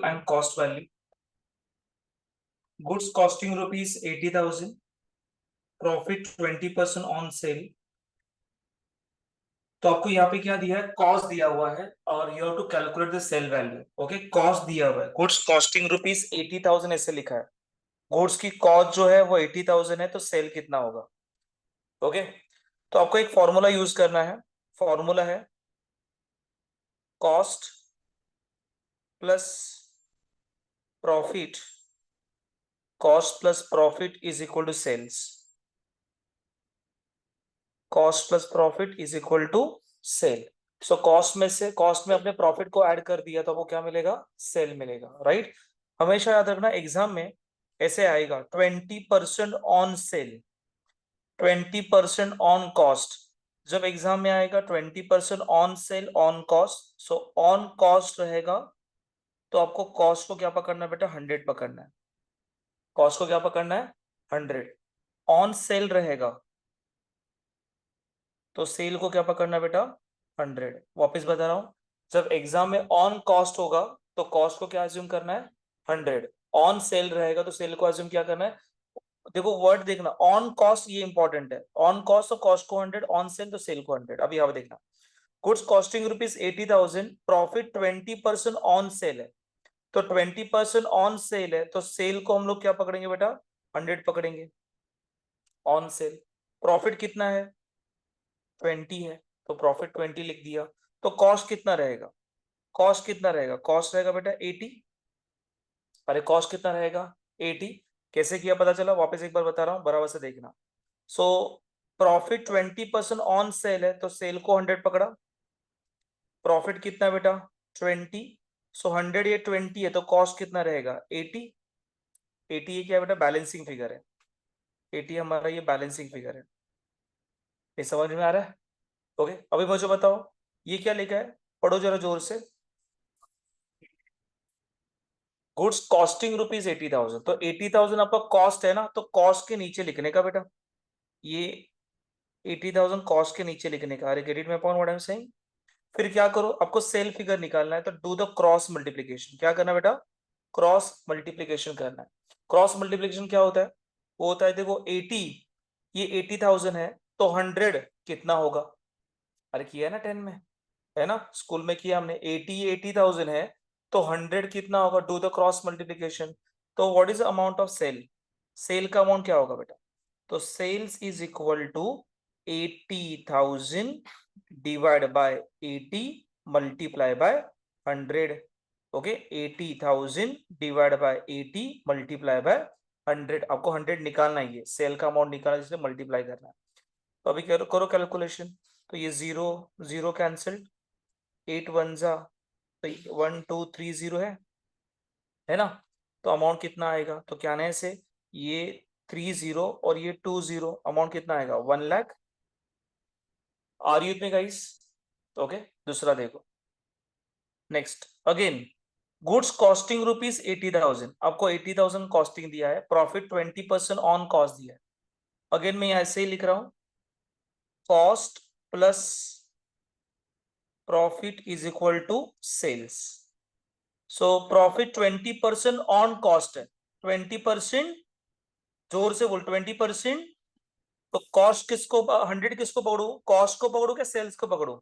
and cost value. Goods costing rupees 80,000, profit 20% on sale. तो आपको यहाँ पे क्या दिया है, कॉस्ट दिया हुआ है और you have to calculate the sale value. Okay, cost दिया हुआ है, गुड्स कॉस्टिंग रुपीज 80,000 ऐसे लिखा है. गुड्स की कॉस्ट जो है वो 80,000 है, तो सेल कितना होगा. ओके, तो आपको एक फॉर्मूला यूज करना है. फॉर्मूला है cost plus profit. Cost plus profit is equal to sales. Cost plus profit is equal to sale. So cost में अपने प्रॉफिट को ऐड कर दिया तो आपको क्या मिलेगा, सेल मिलेगा. राइट, हमेशा याद रखना एग्जाम में ऐसे आएगा 20% ऑन सेल, 20% ऑन कॉस्ट. जब एग्जाम में आएगा 20% on sale on cost, so on cost रहेगा तो आपको कॉस्ट को क्या पकड़ना है बेटा, 100 पकड़ना है. कॉस्ट को क्या पकड़ना है, 100. ऑन सेल रहेगा तो सेल को क्या पकड़ना है बेटा, 100. वापस बता रहा हूं, जब एग्जाम में ऑन कॉस्ट होगा तो कॉस्ट को क्या अज्यूम करना है, 100. ऑन सेल रहेगा तो सेल को अज्यूम क्या करना है. देखो वर्ड देखना, ऑन कॉस्ट ये इंपॉर्टेंट है. ऑन कॉस्ट तो कॉस्ट को 100, ऑन सेल तो सेल को 100. अब यहाँ देखना, goods costing rupees 80,000, profit 20% on sale है. तो 20% ऑन सेल है तो सेल को हम लोग क्या पकड़ेंगे बेटा, 100 पकड़ेंगे ऑन सेल. प्रॉफिट कितना है, 20 है, तो प्रॉफिट 20 लिख दिया. तो कॉस्ट कितना रहेगा, कॉस्ट कितना रहेगा, कॉस्ट रहेगा बेटा 80. अरे कॉस्ट कितना रहेगा, 80. कैसे किया पता चला, वापस एक बार बता रहा हूं, बराबर से देखना. सो प्रॉफिट 20% ऑन सेल है तो सेल को 100 पकड़ा. प्रॉफिट कितना बेटा, 20. सो 100 ये 20 है तो कॉस्ट कितना रहेगा, 80. 80 ये क्या बेटा, बैलेंसिंग फिगर है. 80 हमारा ये बैलेंसिंग फिगर है. ये समझ में आ रहा है. ओके, अभी मुझे बताओ ये क्या लिखा है, पढ़ो जरा जोर से. गुड्स कॉस्टिंग रुपीज 80,000, तो 80,000 आपका कॉस्ट है ना, तो कॉस्ट के नीचे लिखने का बेटा, ये 80,000 कॉस्ट के नीचे लिखने का. अरे get it my point what I am saying. फिर क्या करो, आपको सेल फिगर निकालना है तो डू द क्रॉस मल्टीप्लीकेशन. क्या करना बेटा, क्रॉस मल्टीप्लीकेशन करना है. क्रॉस मल्टीप्लीकेशन क्या होता है, वो होता है देखो 80, ये 80,000 है तो 100 कितना होगा. अरे किया है ना 10 में, है ना, स्कूल में किया हमने. 80,000 है तो 100 कितना होगा, डू द क्रॉस मल्टीप्लीकेशन. तो what is the amount of sale, sale का अमाउंट क्या होगा बेटा, तो sales is equal to 80,000 divide by 80 multiply by 100. Okay, 80,000 divide by 80 multiply by 100. आपको 100 निकालना है, ये सेल का अमाउंट निकालना है, इसलिए मल्टीप्लाई करना है. तो अभी करो कैलकुलेशन. तो ये 0 0 कैंसिल, 8 1 जा, तो 1 2 3 0 है ना. तो अमाउंट कितना आएगा, तो क्या है से ये 30 और ये 20, अमाउंट कितना आएगा, 1 लाख. आर यू में गाइस. ओके, दूसरा देखो. Next again, goods costing rupees 80,000, आपको 80,000 कॉस्टिंग दिया है, प्रॉफिट 20% ऑन कॉस्ट दिया है. अगेन मैं ऐसे ही लिख रहा हूं, cost plus profit is equal to sales. So profit 20% on cost है, 20%, जोर से बोल 20%. तो कॉस्ट किसको, 100 किसको पकड़ू, कॉस्ट को पकड़ू क्या सेल्स को पकड़ू,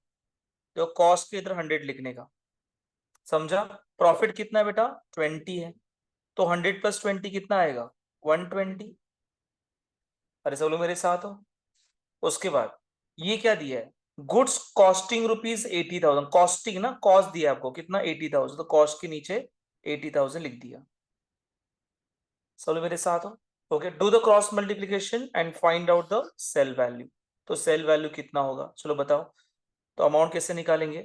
तो कॉस्ट के इधर 100 लिखने का. समझा. प्रॉफिट कितना है बेटा, 20 है, तो 100 प्लस 20 कितना आएगा, 120. अरे सब लोग मेरे साथ हो. उसके बाद ये क्या दिया है, गुड्स कॉस्टिंग रुपीज 80,000, कॉस्टिंग ना, कॉस्ट दिया आपको कितना 80,000, तो कॉस्ट के नीचे 80,000 लिख दिया. सब लोग मेरे साथ हो. Okay, do the cross multiplication and find out the sale value. तो सेल वैल्यू कितना होगा, चलो बताओ. तो अमाउंट कैसे निकालेंगे,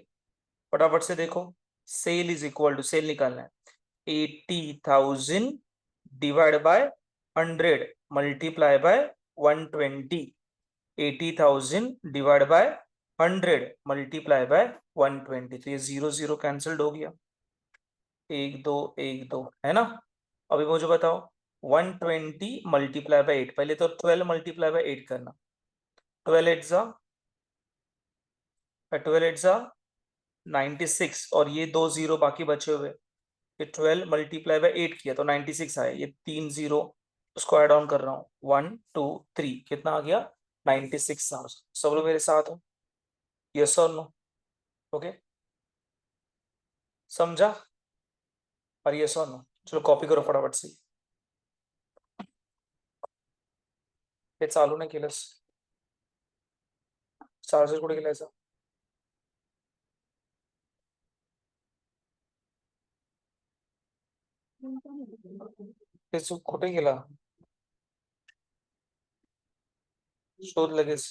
फटाफट से देखो. Sale is equal to, sale निकालना है, 80,000 divide by 100 multiply by 120. 80,000 divide by 100 multiply by 120. तो ये 0 0 कैंसल्ड हो गया, 1 2 1 2, है ना. अभी मुझे बताओ 120 मल्टीप्लाई बाय 8, पहले तो 12 मल्टीप्लाई बाय 8 करना. 12 8 जा, 12 8 जा 96, और ये 2 0 बाकी बचे हुए, ये 12 मल्टीप्लाई बाय 8 किया तो 96 आया, ये 3 0 उसको ऐड ऑन कर रहा हूँ, 1 2 3 कितना आ गया 96। सब लोग मेरे साथ हो, यस और नो? ओके, समझा? और यस और नो? चलो कॉपी करो फटाफट से, हे चालू नाही केलंस, चार्जर कुठे गेलायचा? ते कुठे गेला? शोध लगेच.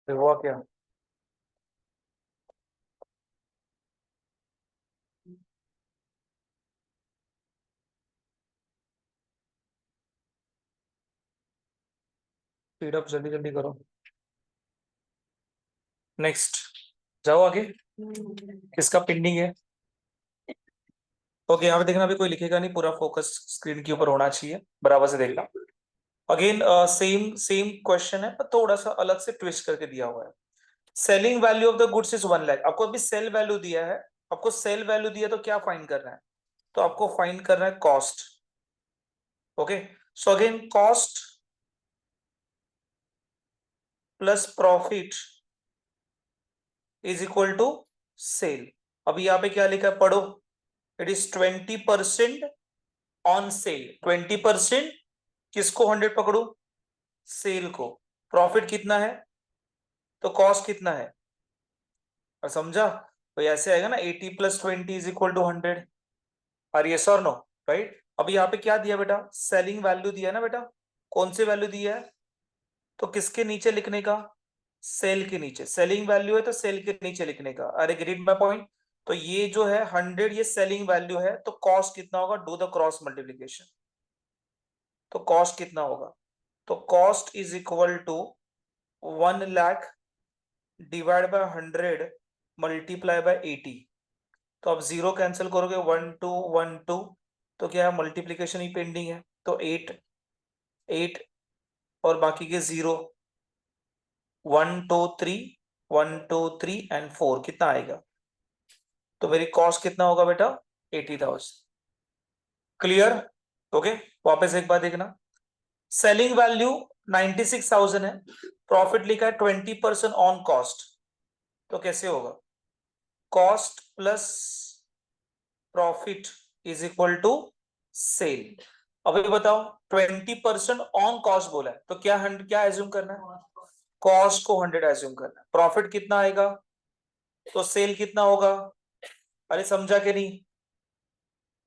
हुआ क्या? स्पीड अप, जल्दी जल्दी करो। नेक्स्ट, जाओ आगे, किसका पेंडिंग है? ओके, यहाँ पे देखना, अभी कोई लिखेगा नहीं, पूरा फोकस स्क्रीन के ऊपर होना चाहिए, बराबर से देखना। अगेन सेम सेम क्वेश्चन है पर थोड़ा सा अलग से ट्विस्ट करके दिया हुआ है। Selling value of the goods is 1 lakh, आपको अभी सेल वैल्यू दिया है, आपको सेल वैल्यू दिया तो क्या फाइंड करना है? तो आपको फाइंड करना है cost. Okay, so again cost plus profit is equal to sale. अभी यहाँ पे क्या लिखा है पढ़ो, इट इज 20% ऑन सेल। 20% किसको 100 पकड़ू? सेल को। प्रॉफिट कितना है तो कॉस्ट कितना है? और समझा? तो ऐसे आएगा ना, 80 + 20 इज इक्वल टू 100। और यस और नो? राइट। अभी यहाँ पे क्या दिया बेटा? सेलिंग वैल्यू दिया ना बेटा, कौन सी वैल्यू दिया है? तो किसके नीचे लिखने का? सेल के नीचे। सेलिंग वैल्यू है तो सेल के नीचे लिखने का। अरे ग्रीड माय पॉइंट। तो ये जो है 100, ये सेलिंग वैल्यू है, तो कॉस्ट कितना होगा? Do the cross multiplication. तो कॉस्ट कितना होगा? तो cost is equal to 1 lakh divide by 100 multiply by 80। तो अब जीरो कैंसिल करोगे, 1 2 1 2, तो क्या है? मल्टीप्लीकेशन ही पेंडिंग है, तो 8 8 और बाकी के 0, 1 2 3 1 2 3 एंड 4 कितना आएगा? तो मेरी कॉस्ट कितना होगा बेटा, 80,000। क्लियर? ओके, वापस एक बार देखना। सेलिंग वैल्यू 96,000 है, प्रॉफिट लिखा है 20% ऑन कॉस्ट, तो कैसे होगा, cost plus profit is equal to sale. अभी बताओ, 20% ऑन कॉस्ट बोला है, तो क्या क्या एज्यूम करना है, कॉस्ट को 100 एज्यूम करना है, प्रॉफिट कितना आएगा, तो सेल कितना होगा। अरे समझा कि नहीं,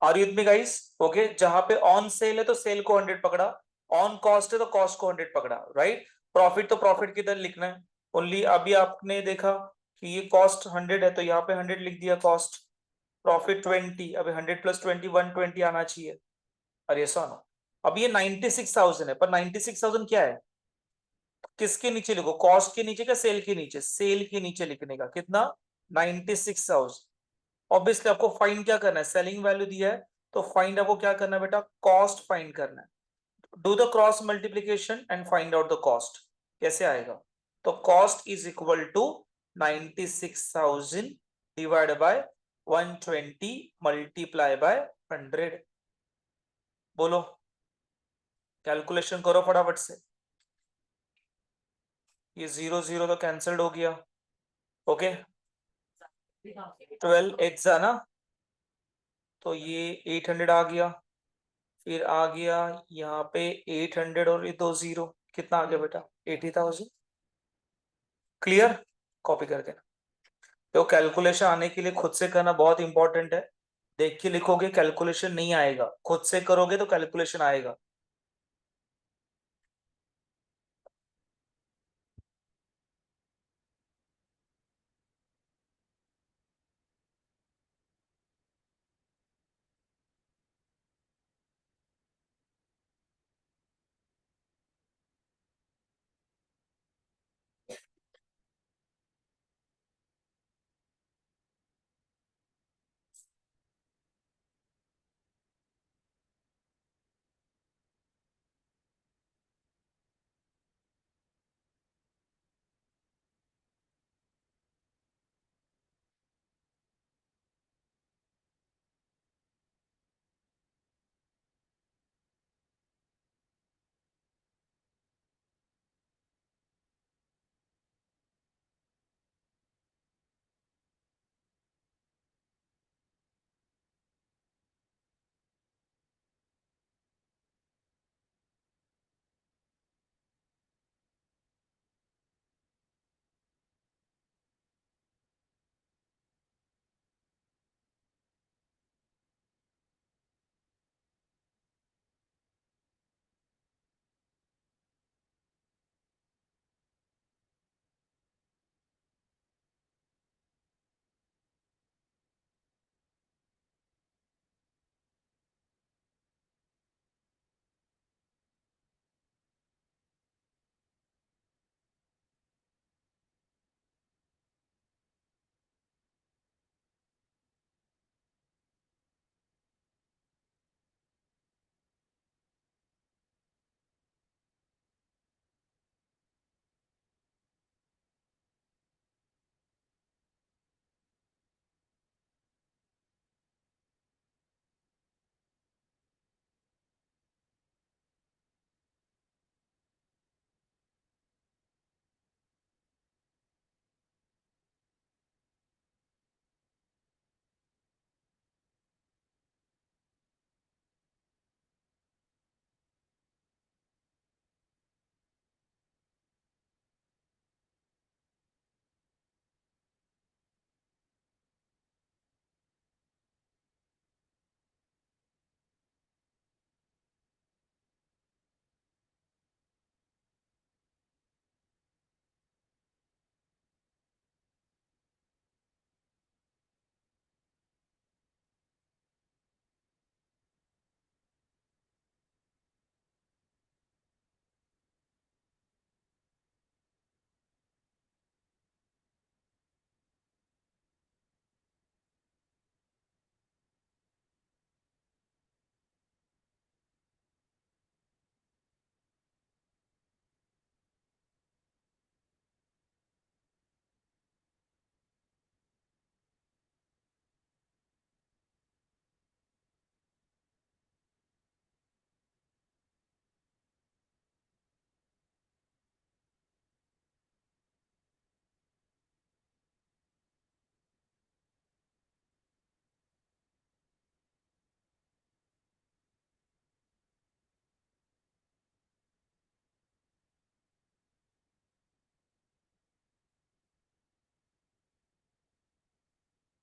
are you with me guys? Okay, जहां पे ऑन सेल है तो सेल को 100 पकड़ा, ऑन कॉस्ट है तो कॉस्ट को 100 पकड़ा, राइट। प्रॉफिट तो प्रॉफिट किधर लिखना है, ओनली अभी आपने देखा कि ये कॉस्ट 100 है तो यहाँ पे 100 लिख दिया कॉस्ट, प्रॉफिट 20, अभी 100 प्लस 20 120 आना चाहिए। अरे सुनो, अब ये 96,000 है, पर 96,000 क्या है, किसके नीचे लिखो, कॉस्ट के नीचे क्या सेल के नीचे, सेल के नीचे लिखने का, कितना, 96,000। ऑब्वियसली आपको फाइंड क्या करना है, सेलिंग वैल्यू दिया है, तो फाइंड आपको क्या करना है बेटा, कॉस्ट फाइंड करना है। Do the cross multiplication and find out the cost. कैसे आएगा, तो cost is equal to 96,000 divide by 120 multiply by 100। बोलो, कैलकुलेशन करो फटाफट से। ये 0 0 तो कैंसल्ड हो गया। ओके, 12 एट्स ना, तो ये 800 आ गया, फिर आ गया यहाँ पे 800 और ये 2 जीरो, कितना आ गया बेटा, 80,000। क्लियर? कॉपी करके, तो कैलकुलेशन आने के लिए खुद से करना बहुत इंपॉर्टेंट है, देख के लिखोगे कैलकुलेशन नहीं आएगा, खुद से करोगे तो कैलकुलेशन आएगा।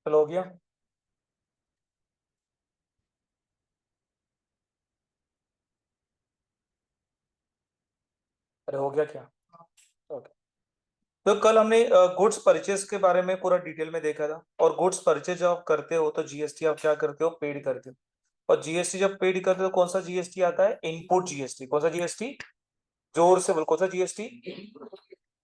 चलो हो गया। अरे हो गया क्या? ओके। तो कल हमने गुड्स परचेज के बारे में पूरा डिटेल में देखा था, और गुड्स परचेज जब आप करते हो तो जीएसटी आप क्या करते हो, पेड करते हो। और जीएसटी जब पेड करते हो तो कौन सा जीएसटी आता है, इनपुट जीएसटी। कौन सा जीएसटी? जोर से बोल, कौन सा जीएसटी?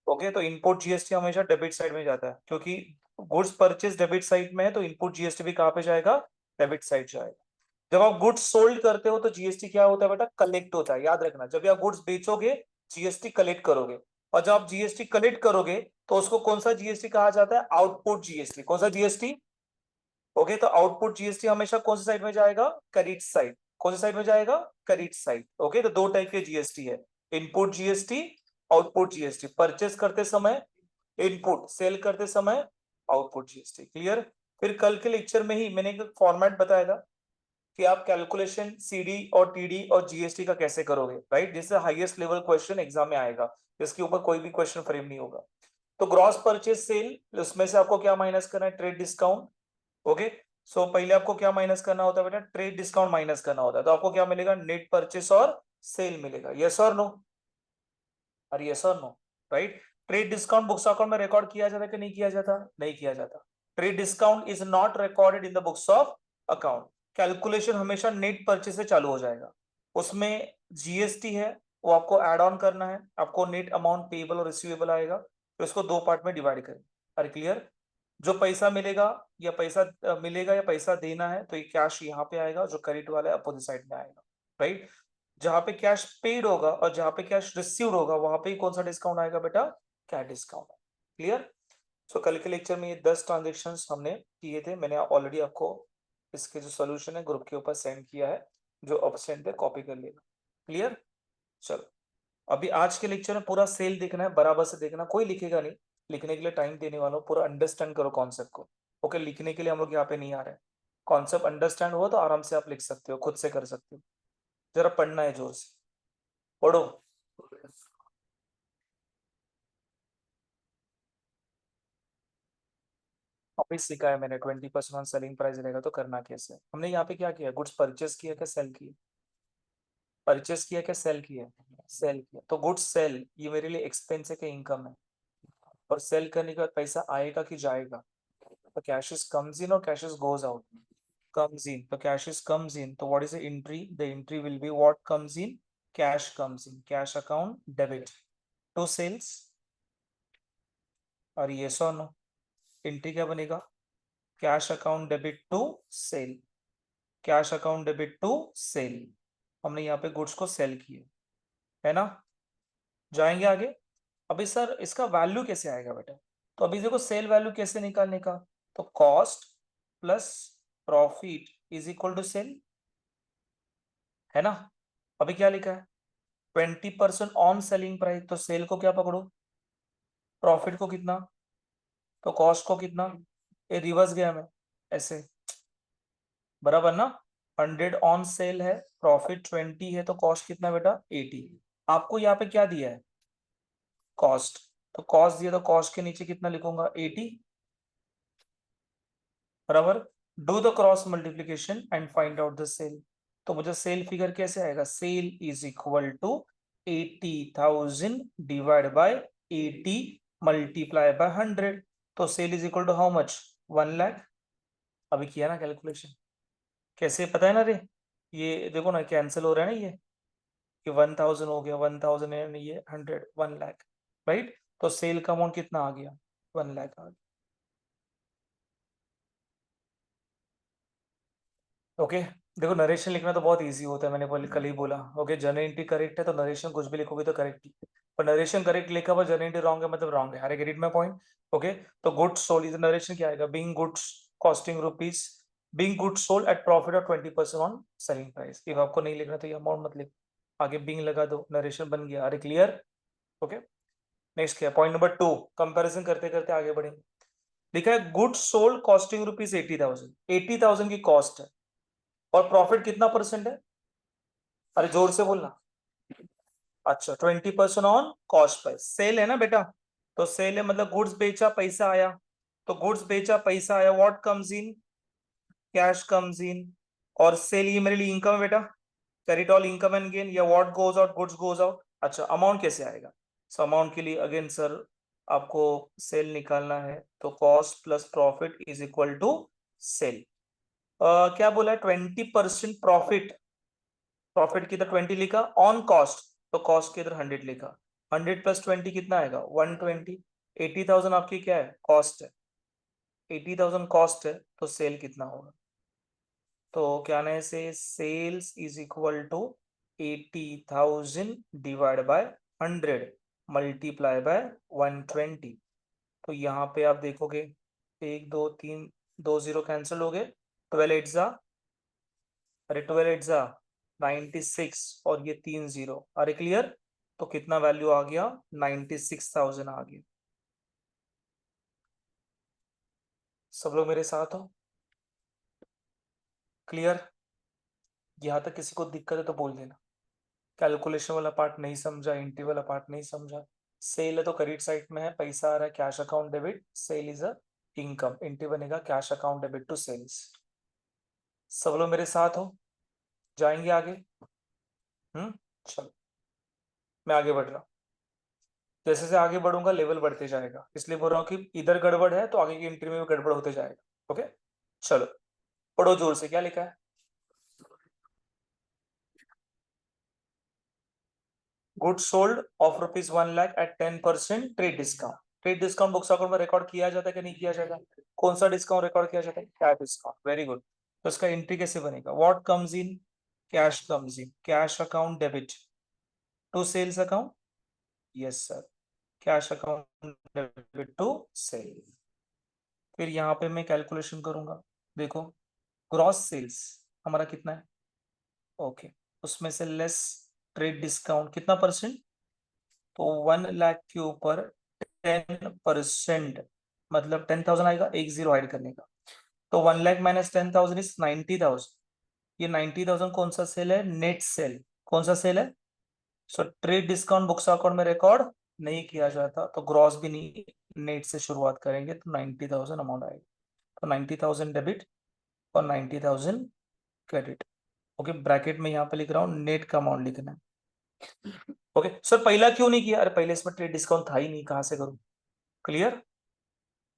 ओके, तो इनपुट जीएसटी हमेशा डेबिट साइड में जाता है, क्योंकि गुड्स परचेज डेबिट साइड में है, तो इनपुट जीएसटी भी कहाँ पे जाएगा, डेबिट साइड जाएगा। जब आप गुड्स सोल्ड करते हो तो जीएसटी क्या होता है बेटा, कलेक्ट होता है। याद रखना, जब आप गुड्स बेचोगे जीएसटी कलेक्ट करोगे, और जब आप जीएसटी कलेक्ट करोगे तो उसको कौन सा जीएसटी कहा जाता है, आउटपुट जीएसटी। कौन सा जीएसटी? ओके, तो आउटपुट जीएसटी हमेशा कौन सी साइड में जाएगा, क्रेडिट साइड। कौन सी साइड में जाएगा, क्रेडिट साइड। ओके, तो दो टाइप के जीएसटी है, input GST, output GST. Purchase करते समय इनपुट, सेल करते समय आउटपुट जीएसटी। क्लियर? फिर कल के लेक्चर में ही मैंने एक फॉर्मेट बताया था कि आप कैलकुलेशन सीडी और टीडी और जीएसटी का कैसे करोगे, राइट। जिससे हाईएस्ट लेवल क्वेश्चन एग्जाम में आएगा, जिसके ऊपर कोई भी क्वेश्चन फ्रेम नहीं होगा। तो ग्रॉस परचेज सेल, उसमें से आपको क्या माइनस करना है, ट्रेड डिस्काउंट। ओके, सो पहले आपको क्या माइनस करना होता है बेटा, ट्रेड डिस्काउंट माइनस करना होता है। तो आपको क्या मिलेगा, नेट परचेस और सेल मिलेगा। यस और नो? अरे यस और no, right. Trade discount books account में रिकॉर्ड किया जाता है कि नहीं किया जाता? नहीं किया जाता। Trade discount is not recorded in the books of account. Calculation हमेशा नेट परचेस से चालू हो जाएगा। उसमें जीएसटी है, वो आपको ऐड ऑन करना है। आपको नेट अमाउंट पेएबल और रिसीवेबल आएगा, तो इसको दो पार्ट में डिवाइड करें। अरे क्लियर? जो पैसा मिलेगा या पैसा मिलेगा या पैसा देना है, तो ये कैश यहाँ पे आएगा, जो क्रेडिट वाला है अपोजिट साइड में आएगा, राइट। जहां पे कैश पेड होगा और जहां पे कैश रिसीव्ड होगा, वहां पे कौन सा डिस्काउंट आएगा बेटा, कैश डिस्काउंट। क्लियर? सो कल के लेक्चर में ये 10 ट्रांजेक्शन हमने किए थे। मैंने ऑलरेडी आपको इसके जो सोल्यूशन है ग्रुप के ऊपर सेंड किया है, जो अब्सेंट है कॉपी कर लेना। क्लियर? चलो, अभी आज के लेक्चर में पूरा सेल देखना है, बराबर से देखना, कोई लिखेगा नहीं। लिखने के लिए टाइम देने वाला हूँ, पूरा अंडरस्टैंड करो कॉन्सेप्ट को। ओके, लिखने के लिए हम लोग यहाँ पे नहीं आ रहे हैं। कॉन्सेप्ट अंडरस्टैंड हुआ तो आराम से आप लिख सकते हो, खुद से कर सकते हो। जरा पढ़ना है जोर से, पढ़ो। अभी सीखा है मैंने, 20% ऑन सेलिंग प्राइस रहेगा तो करना कैसे। हमने यहाँ पे क्या किया, गुड्स परचेस किया क्या सेल किया? परचेस किया क्या सेल किया? सेल किया। तो गुड्स सेल ये मेरे लिए एक्सपेंस है कि इनकम है? और सेल करने के बाद पैसा आएगा कि जाएगा? तो कैश इज कम्स इन और cash is goes out. comes in, तो cash is comes in, तो what is the entry? The entry will be what comes in, cash comes in, cash account debit to sales। और yes or no, entry क्या बनेगा, cash account debit to sale, cash account debit to sale. हमने यहाँ पे goods को cell किए, है ना। जाएंगे आगे। अभी सर इसका वैल्यू कैसे आएगा बेटा? तो अभी देखो, सेल वैल्यू कैसे निकालने का, तो cost plus profit is equal to sale, है ना। अभी क्या लिखा है, 20% ऑन सेलिंग प्राइस, तो सेल को क्या पकड़ो, प्रॉफिट को कितना, तो कॉस्ट को कितना। ये रिवर्स गया मैं ऐसे, बराबर ना। 100 ऑन सेल है, प्रॉफिट 20 है, तो कॉस्ट कितना बेटा, 80। आपको यहाँ पे क्या दिया है, कॉस्ट। तो कॉस्ट दिया, तो कॉस्ट के नीचे कितना लिखूंगा, 80, बराबर। Do the cross multiplication and find out the sale. तो मुझे सेल फिगर कैसे आएगा, sale is equal to 80,000 divide by 80 multiply by 100। तो sale is equal to how much, 1 lakh. अभी किया ना कैलकुलेशन, कैसे पता है ना रे, ये देखो ना कैंसिल हो रहा है ना, ये कि 1000 हो गया, 1000 एंड ये 100, 1 लाख, राइट। तो सेल का अमाउंट कितना आ गया, 1 लाख आ गया। ओके, देखो नरेशन लिखना तो बहुत इजी होता है, मैंने कल ही बोला। ओके, जर्नल एंट्री करेक्ट है तो नरेशन कुछ भी लिखोगे तो करेक्ट ही, पर नरेशन करेक्ट लिखा हुआ जर्नल एंट्री रॉन्ग है मतलब रॉन्ग है। अरे गेट माय पॉइंट। ओके, तो गुड्स सोल्ड, नरेशन क्या आएगा, being goods costing rupees, being goods sold at profit of 20% on selling price. If आपको नहीं लिखना तो ये अमाउंट मत लिखो, आगे बीइंग लगा दो, नरेशन बन गया। अरे क्लियर? ओके, नेक्स्ट क्या, पॉइंट नंबर 2, कंपेरिजन करते करते आगे बढ़ेंगे। लिखा है गुड्स सोल्ड कॉस्टिंग रुपीज 80,000, 80,000 की कॉस्ट है, और प्रॉफिट कितना परसेंट है, अरे जोर से बोलना। अच्छा, 20% ऑन कॉस्ट प्राइस, सेल है ना बेटा। तो सेल है मतलब गुड्स बेचा, पैसा आया, तो गुड्स बेचा, पैसा आया, what comes in, cash comes in, और सेल ये मेरे लिए इनकम है बेटा, credit all income and gain, या what goes out, goods goes out. अच्छा अमाउंट कैसे आएगा? सो अमाउंट के लिए अगेन सर आपको सेल निकालना है, तो cost plus profit is equal to sale. क्या बोला है? 20% प्रॉफिट, प्रॉफिट की इधर 20 लिखा, ऑन कॉस्ट तो कॉस्ट के इधर 100 लिखा, 100 प्लस 20 कितना आएगा? 120। 80,000 आपकी क्या है? कॉस्ट है, 80,000 कॉस्ट है, तो सेल कितना होगा? तो क्या कहने से sales is equal to 80,000 divide by 100 multiply by 120। तो यहाँ पे आप देखोगे 1 2 3 2 0 कैंसिल हो गए, 12 एट जा, अरे 12 एट जा 96, और ये 3 0, अरे क्लियर? तो कितना वैल्यू आ गया? 96,000 आ गया। सब लोग मेरे साथ हो? क्लियर? यहाँ तक किसी को दिक्कत है तो बोल देना। कैलकुलेशन वाला पार्ट नहीं समझा, एंट्री वाला पार्ट नहीं समझा। सेल है तो क्रेडिट साइड में है, पैसा आ रहा है, cash account debit, sale is a income, entry बनेगा cash account debit to sales. सब लोग मेरे साथ हो? जाएंगे आगे? चलो मैं आगे बढ़ रहा हूँ। जैसे जैसे आगे बढ़ूंगा लेवल बढ़ते जाएगा, इसलिए बोल रहा हूँ कि इधर गड़बड़ है तो आगे की एंट्री में भी गड़बड़ होते जाएगा। ओके चलो पढ़ो जोर से, क्या लिखा है? Goods sold off ₹1 lakh at 10% trade discount. Trade discount books account में रिकॉर्ड किया जाता है कि नहीं किया जाता? कौन सा डिस्काउंट रिकॉर्ड किया जाता है? Cash discount, very good. तो इसका एंट्री कैसे बनेगा? What comes in, cash comes in, cash account debit to sales account, yes sir, cash account debit to sale. फिर यहाँ पे मैं कैलकुलेशन करूंगा, देखो ग्रॉस सेल्स हमारा कितना है, ओके, उसमें से लेस ट्रेड डिस्काउंट कितना परसेंट, तो 1 लाख के ऊपर 10%, मतलब 10,000 आएगा, एक जीरो ऐड करने का, तो 1 लाख माइनस 10,000 इज 90,000। ये 90,000 कौन सा सेल है? Net cell. कौन सा सेल है? So trade discount books account में रिकॉर्ड नहीं किया जाता, तो ग्रॉस भी नहीं, नेट से शुरुआत करेंगे, तो 90,000 अमाउंट आएगा। तो 90,000 डेबिट और 90,000 क्रेडिट। ओके ब्रैकेट में यहाँ पे लिख रहा हूँ, नेट का अमाउंट लिखना है। ओके सर पहला क्यों नहीं किया? अरे पहले इसमें ट्रेड डिस्काउंट था ही नहीं, कहां से करूं? क्लियर?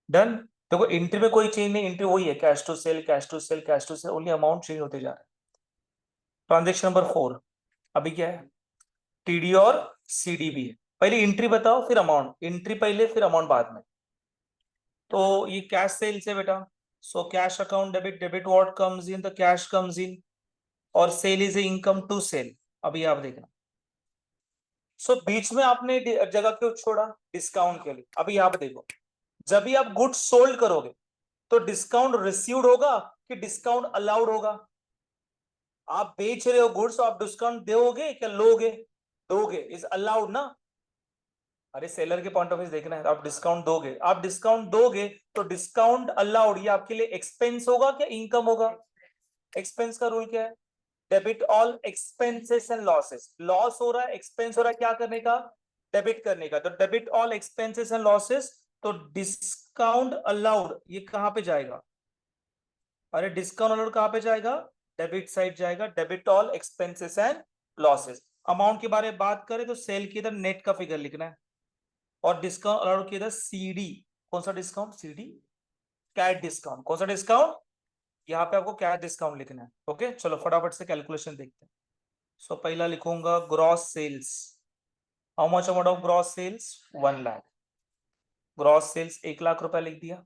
डन। देखो एंट्री में कोई चेंज नहीं, एंट्री वही है, cash to sale, cash to sale, cash to sale, only amount change होते जा रहे हैं। ट्रांजेक्शन नंबर 4 अभी क्या है? टीडी और सीडीबी है। पहले एंट्री बताओ फिर अमाउंट, एंट्री पहले फिर अमाउंट बाद में। तो ये कैश सेल से बेटा, so cash account debit, debit what comes in, तो कैश कम्स इन, और sale is income to sale. अभी आप देखना, सो बीच में आपने जगह क्यों छोड़ा? डिस्काउंट के लिए। अभी यहाँ पे देखो, जब भी आप गुड्स सोल्ड करोगे तो डिस्काउंट रिसीव्ड होगा कि डिस्काउंट अलाउड होगा? आप बेच रहे हो गुड्स, तो आप डिस्काउंट दोगे क्या लोगे? दोगे, इज अलाउड ना? अरे सेलर के पॉइंट ऑफ व्यू देखना है, आप डिस्काउंट दोगे, आप डिस्काउंट दोगे तो डिस्काउंट अलाउड, ये आपके लिए एक्सपेंस होगा क्या इनकम होगा? एक्सपेंस का रूल क्या है? Debit all expenses and losses. Loss हो रहा है, एक्सपेंस हो रहा है, क्या करने का? डेबिट करने का। तो debit all expenses and losses, तो डिस्काउंट अलाउड ये कहां पे जाएगा? अरे डिस्काउंट अलाउड कहां पे जाएगा? डेबिट साइड जाएगा, debit all expenses and losses. Amount के बारे में बात करें तो सेल की इधर नेट का फिगर लिखना है, और डिस्काउंट अलाउड की इधर सीडी। कौन सा डिस्काउंट? CD, cash discount. कौन सा डिस्काउंट? यहाँ पे आपको कैश डिस्काउंट लिखना है। ओके चलो फटाफट से कैलकुलेशन देखते हैं। सो पहला लिखूंगा gross sales. How much amount of gross sales? 1 lakh. Gross sales 1 lakh रुपए लिख दिया।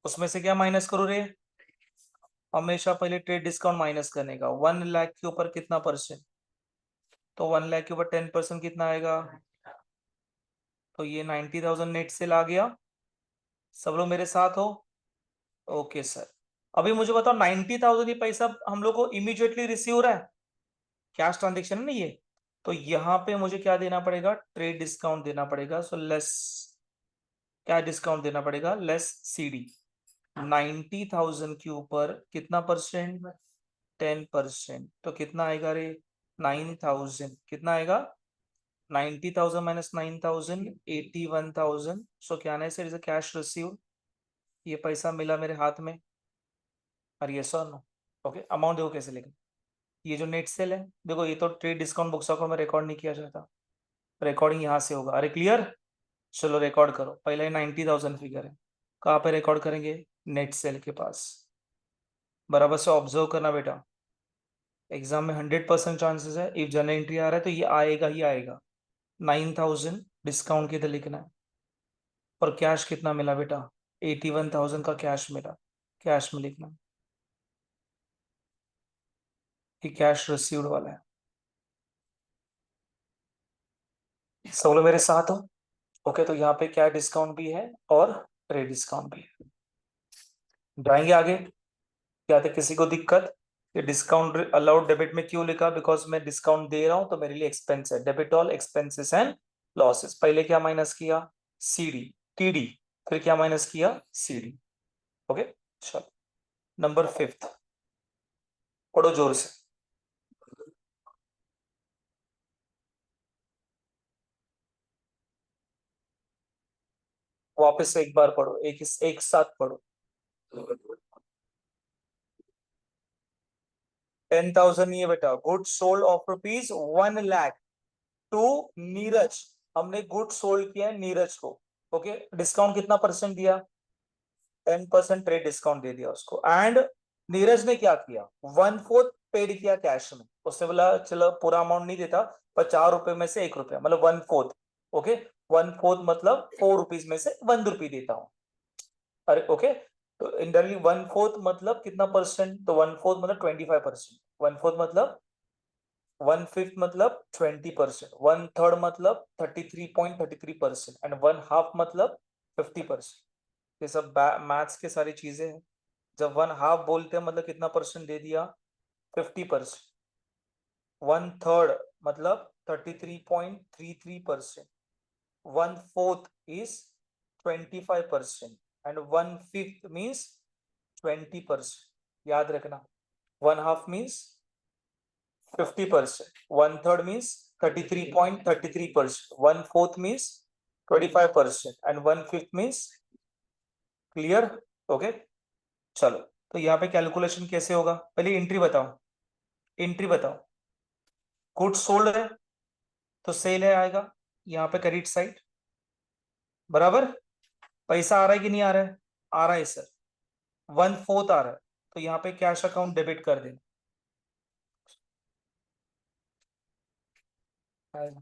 उसमें से क्या माइनस करो रे? हमेशा पहले ट्रेड डिस्काउंट माइनस करने का। 1 लाख के ऊपर कितना परसेंट? तो 1 लाख के ऊपर 10% कितना आएगा? तो ये 90,000 नेट सेल आ गया। सब लोग मेरे साथ हो? Okay sir. अभी मुझे बताओ 90,000 ये पैसा हम लोग को इमीडिएटली रिसीव हो रहा है, कैश ट्रांजेक्शन है ना ये, तो यहाँ पे मुझे क्या देना पड़ेगा? ट्रेड डिस्काउंट देना पड़ेगा। सो लेस, क्या डिस्काउंट देना पड़ेगा? Less CD. 90,000 के ऊपर कितना परसेंट? 10%, तो कितना आएगा रे? 9,000। कितना आएगा? 90,000 माइनस 9,000, 81,000। सो क्या आना है sir? Is a cash receive. ये पैसा मिला मेरे हाथ में, और ये सर नो। ओके, अमाउंट देखो कैसे लिखना। ये जो नेट सेल है, देखो ये तो ट्रेड डिस्काउंट बुक्स अकाउंट में रिकॉर्ड नहीं किया जाता, रिकॉर्डिंग यहाँ से होगा। अरे क्लियर, चलो रिकॉर्ड करो। पहले 90,000 फिगर है, कहाँ पे रिकॉर्ड करेंगे? नेट सेल के पास। बराबर से ऑब्जर्व करना बेटा, एग्जाम में 100% चांसेस है इफ जर्नल एंट्री आ रहा है तो ये आएगा ही आएगा। 9,000 डिस्काउंट के इधर लिखना है। और कैश कितना मिला बेटा? 81,000 का कैश मिला, कैश में लिखना है कि कैश रिसीव्ड वाला है। सब लोग मेरे साथ हो? ओके, तो यहाँ पे क्या डिस्काउंट भी है और ट्रेड डिस्काउंट भी है। जाएंगे आगे। क्या था किसी को दिक्कत? ये डिस्काउंट अलाउड डेबिट में क्यों लिखा? बिकॉज मैं डिस्काउंट दे रहा हूं तो मेरे लिए एक्सपेंस है। Debit all expenses and losses. पहले क्या माइनस किया? सीडी, टीडी, फिर क्या माइनस किया? सीडी। ओके, चलो नंबर 5 पढ़ो जोर से। वापस से एक बार पढ़ो, एक साथ पढ़ो। 10,000 ये बेटा, good sold off rupees 1 lakh to Neeraj. हमने गुड सोल्ड किया है नीरज को। ओके, डिस्काउंट कितना परसेंट दिया? 10% ट्रेड डिस्काउंट दे दिया उसको। एंड नीरज ने क्या किया? 1/4 पेड किया कैश में। उसने बोला चलो पूरा अमाउंट नहीं देता, पर 4 रुपए में से 1 रुपया, मतलब 1/4। ओके, 1/4 मतलब 4 रुपीज में से 1 रुपी देता हूँ। अरे ओके, तो इंडायरेक्टली 1/4 मतलब कितना परसेंट? तो 1/4 मतलब 25%। 1/4 मतलब 1/5 मतलब 20%। 1/3 मतलब 33.33%। एंड 1/2 मतलब 50%। ये सब मैथ्स के सारी चीजें हैं। जब 1/2 बोलते हैं मतलब कितना परसेंट दे दिया? 50%। 1/3 मतलब 33.33%। 1/4 is 25%। And 1/5 means 20%। याद रखना, 1/2 means 50%, 1/3 means 33.33%, 1/4 means 25% and 1/5 means clear? Okay, चलो तो यहाँ पे कैलकुलेशन कैसे होगा? पहले एंट्री बताओ, एंट्री बताओ। गुड सोल्ड है तो सेल है आएगा यहाँ पे क्रेडिट साइड, बराबर। पैसा आ रहा है कि नहीं आ रहा है? आ रहा है सर, 1/4 आ रहा है, तो यहाँ पे कैश अकाउंट डेबिट कर देना। आएगा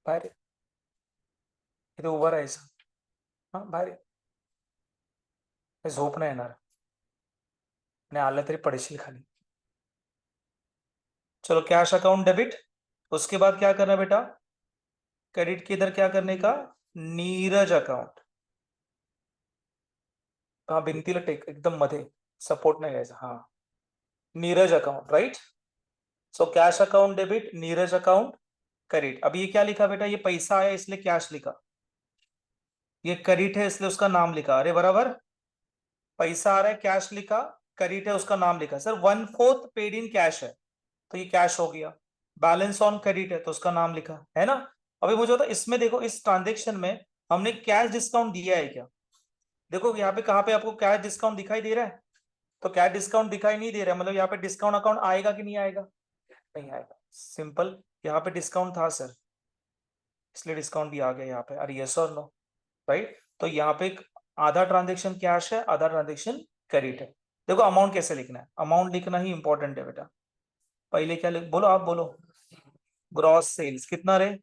बाहेर, इथे उभं राहायचं। हा बाहेर ये. हे झोप नाही येणार आणि आलं तरी पडशील खाली। चलो कैश अकाउंट डेबिट। उसके बाद क्या करना बेटा? क्रेडिट के इधर क्या करने का? नीरज अकाउंट। हाँ भिंतीला टेक एकदम मध्ये, सपोर्ट नाही घ्यायचा। हाँ, नीरज अकाउंट, राइट। सो cash account debit, Neeraj account credit. अब ये क्या लिखा बेटा? ये पैसा आया इसलिए कैश लिखा, ये क्रेडिट है इसलिए उसका नाम लिखा। अरे बराबर, पैसा आ रहा है कैश लिखा, क्रेडिट है उसका नाम लिखा। सर 1/4 पेड इन कैश है तो ये कैश हो गया। बैलेंस ऑन क्रेडिट है तो उसका नाम लिखा है ना। अभी मुझे बता, इसमें देखो इस ट्रांजेक्शन में हमने कैश डिस्काउंट दिया है क्या? देखो यहाँ पे, कहाँ पे आपको कैश डिस्काउंट दिखाई दे रहा है? तो कैश डिस्काउंट दिखाई नहीं दे रहा है, मतलब यहाँ पे डिस्काउंट अकाउंट आएगा कि नहीं आएगा? नहीं आएगा, सिंपल। यहाँ पे डिस्काउंट था सर, इसलिए डिस्काउंट भी आ गया यहाँ पे। अरे यस और नो, राइट। तो यहाँ पे आधा ट्रांजेक्शन कैश है, आधा ट्रांजेक्शन क्रेडिट है। देखो अमाउंट कैसे लिखना है, अमाउंट लिखना ही इंपॉर्टेंट है बेटा। पहले क्या लिख, बोलो आप बोलो। ग्रॉस सेल्स कितना रहे?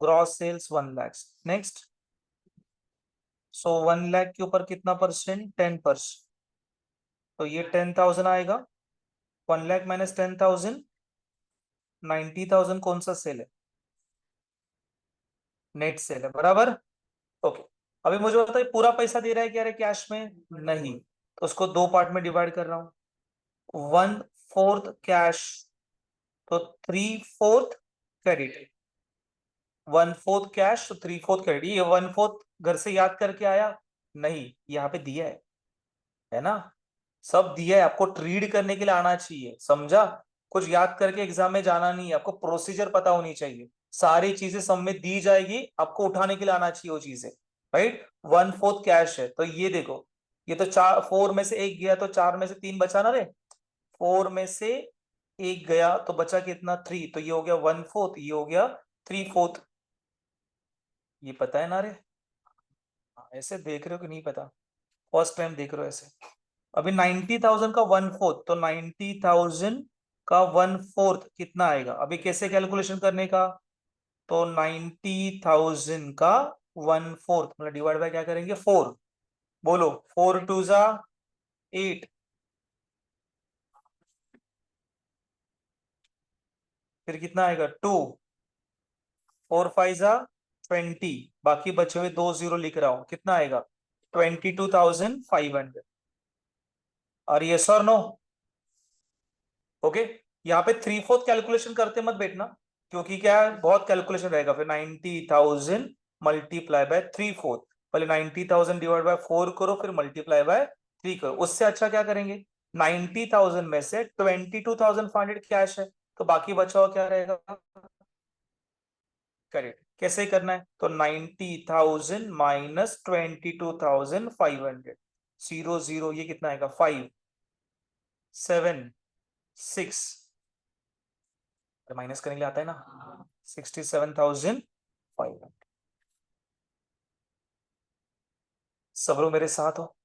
Gross sales 1 lakh. Next, so 1 lakh के ऊपर कितना परसेंट? 10%। तो ये 10,000 आएगा। 1 लाख माइनस 10,000, 90,000 कौन सा सेल है? नेट सेल है, बराबर। ओके, अभी मुझे बताइए पूरा पैसा दे रहा है क्या रे कैश में? नहीं, तो उसको 2 पार्ट में डिवाइड कर रहा हूं। 1/4 कैश, तो 3/4 क्रेडिट। 1/4 कैश तो 3/4 क्रेडिट। ये 1/4 घर से याद करके आया? नहीं, यहाँ पे दिया है ना। सब दिया है, आपको रीड करने के लिए आना चाहिए, समझा? कुछ याद करके एग्जाम में जाना नहीं है, आपको प्रोसीजर पता होनी चाहिए। सारी चीजें सब में दी जाएगी, आपको उठाने के लिए आना चाहिए वो चीजें, राइट। 1/4 कैश है, तो ये देखो, ये तो चार, 4 में से एक गया तो 4 में से 3 बचा ना रे, 4 में से एक गया तो बचा कितना, 3, तो ये हो गया 1/4, ये हो गया 3/4। ये पता है ना रे? हाँ, ऐसे देख रहे हो कि नहीं पता? फर्स्ट टाइम देख रहे हो ऐसे? अभी 90,000 का 1/4, तो 90,000 का 1/4 कितना आएगा? अभी कैसे कैलकुलेशन करने का? तो 90,000 का 1/4 मतलब डिवाइड बाय क्या करेंगे, 4। बोलो, 4 2 जा 8, फिर कितना आएगा 2, 4 5 जा 20, बाकी बचे हुए 2 जीरो लिख रहा हूं, कितना आएगा 22,500। और यस और नो? ओके। यहाँ पे 3/4 कैलकुलेशन करते मत बैठना, क्योंकि क्या है, बहुत कैलकुलेशन रहेगा फिर। 90,000 मल्टीप्लाई बाय 3/4, पहले 90,000 डिवाइड बाय 4 करो, फिर मल्टीप्लाई बाय 3 करो। उससे अच्छा क्या करेंगे, 90,000 में से 22,500 कैश है, तो बाकी बचा हुआ क्या रहेगा, करेक्ट। कैसे करना है, तो 90,000 माइनस 22,500, 0 0, ये कितना आएगा 5 7 6, माइनस करने के लिए आता है ना, 67,500। सब लोग मेरे साथ हो?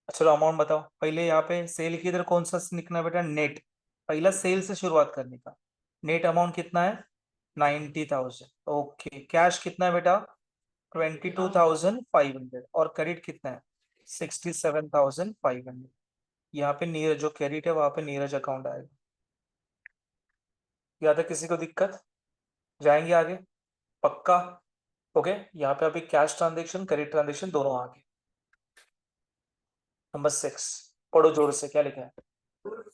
चलो अमाउंट बताओ पहले। यहाँ पे सेल की इधर कौन सा लिखना है बेटा, नेट। पहला सेल से शुरुआत करने का। नेट अमाउंट कितना है, 90,000। ओके, कैश कितना है बेटा, 22,500, और क्रेडिट कितना है, 67,500। यहाँ पे नीरज जो क्रेडिट है, वहां पे नीरज अकाउंट आएगा। यहाँ तक किसी को दिक्कत? जाएंगे आगे पक्का? ओके, यहाँ पे अभी कैश ट्रांजेक्शन क्रेडिट ट्रांजेक्शन दोनों आ गए। नंबर 6, पढ़ो जोर से, क्या लिखा है,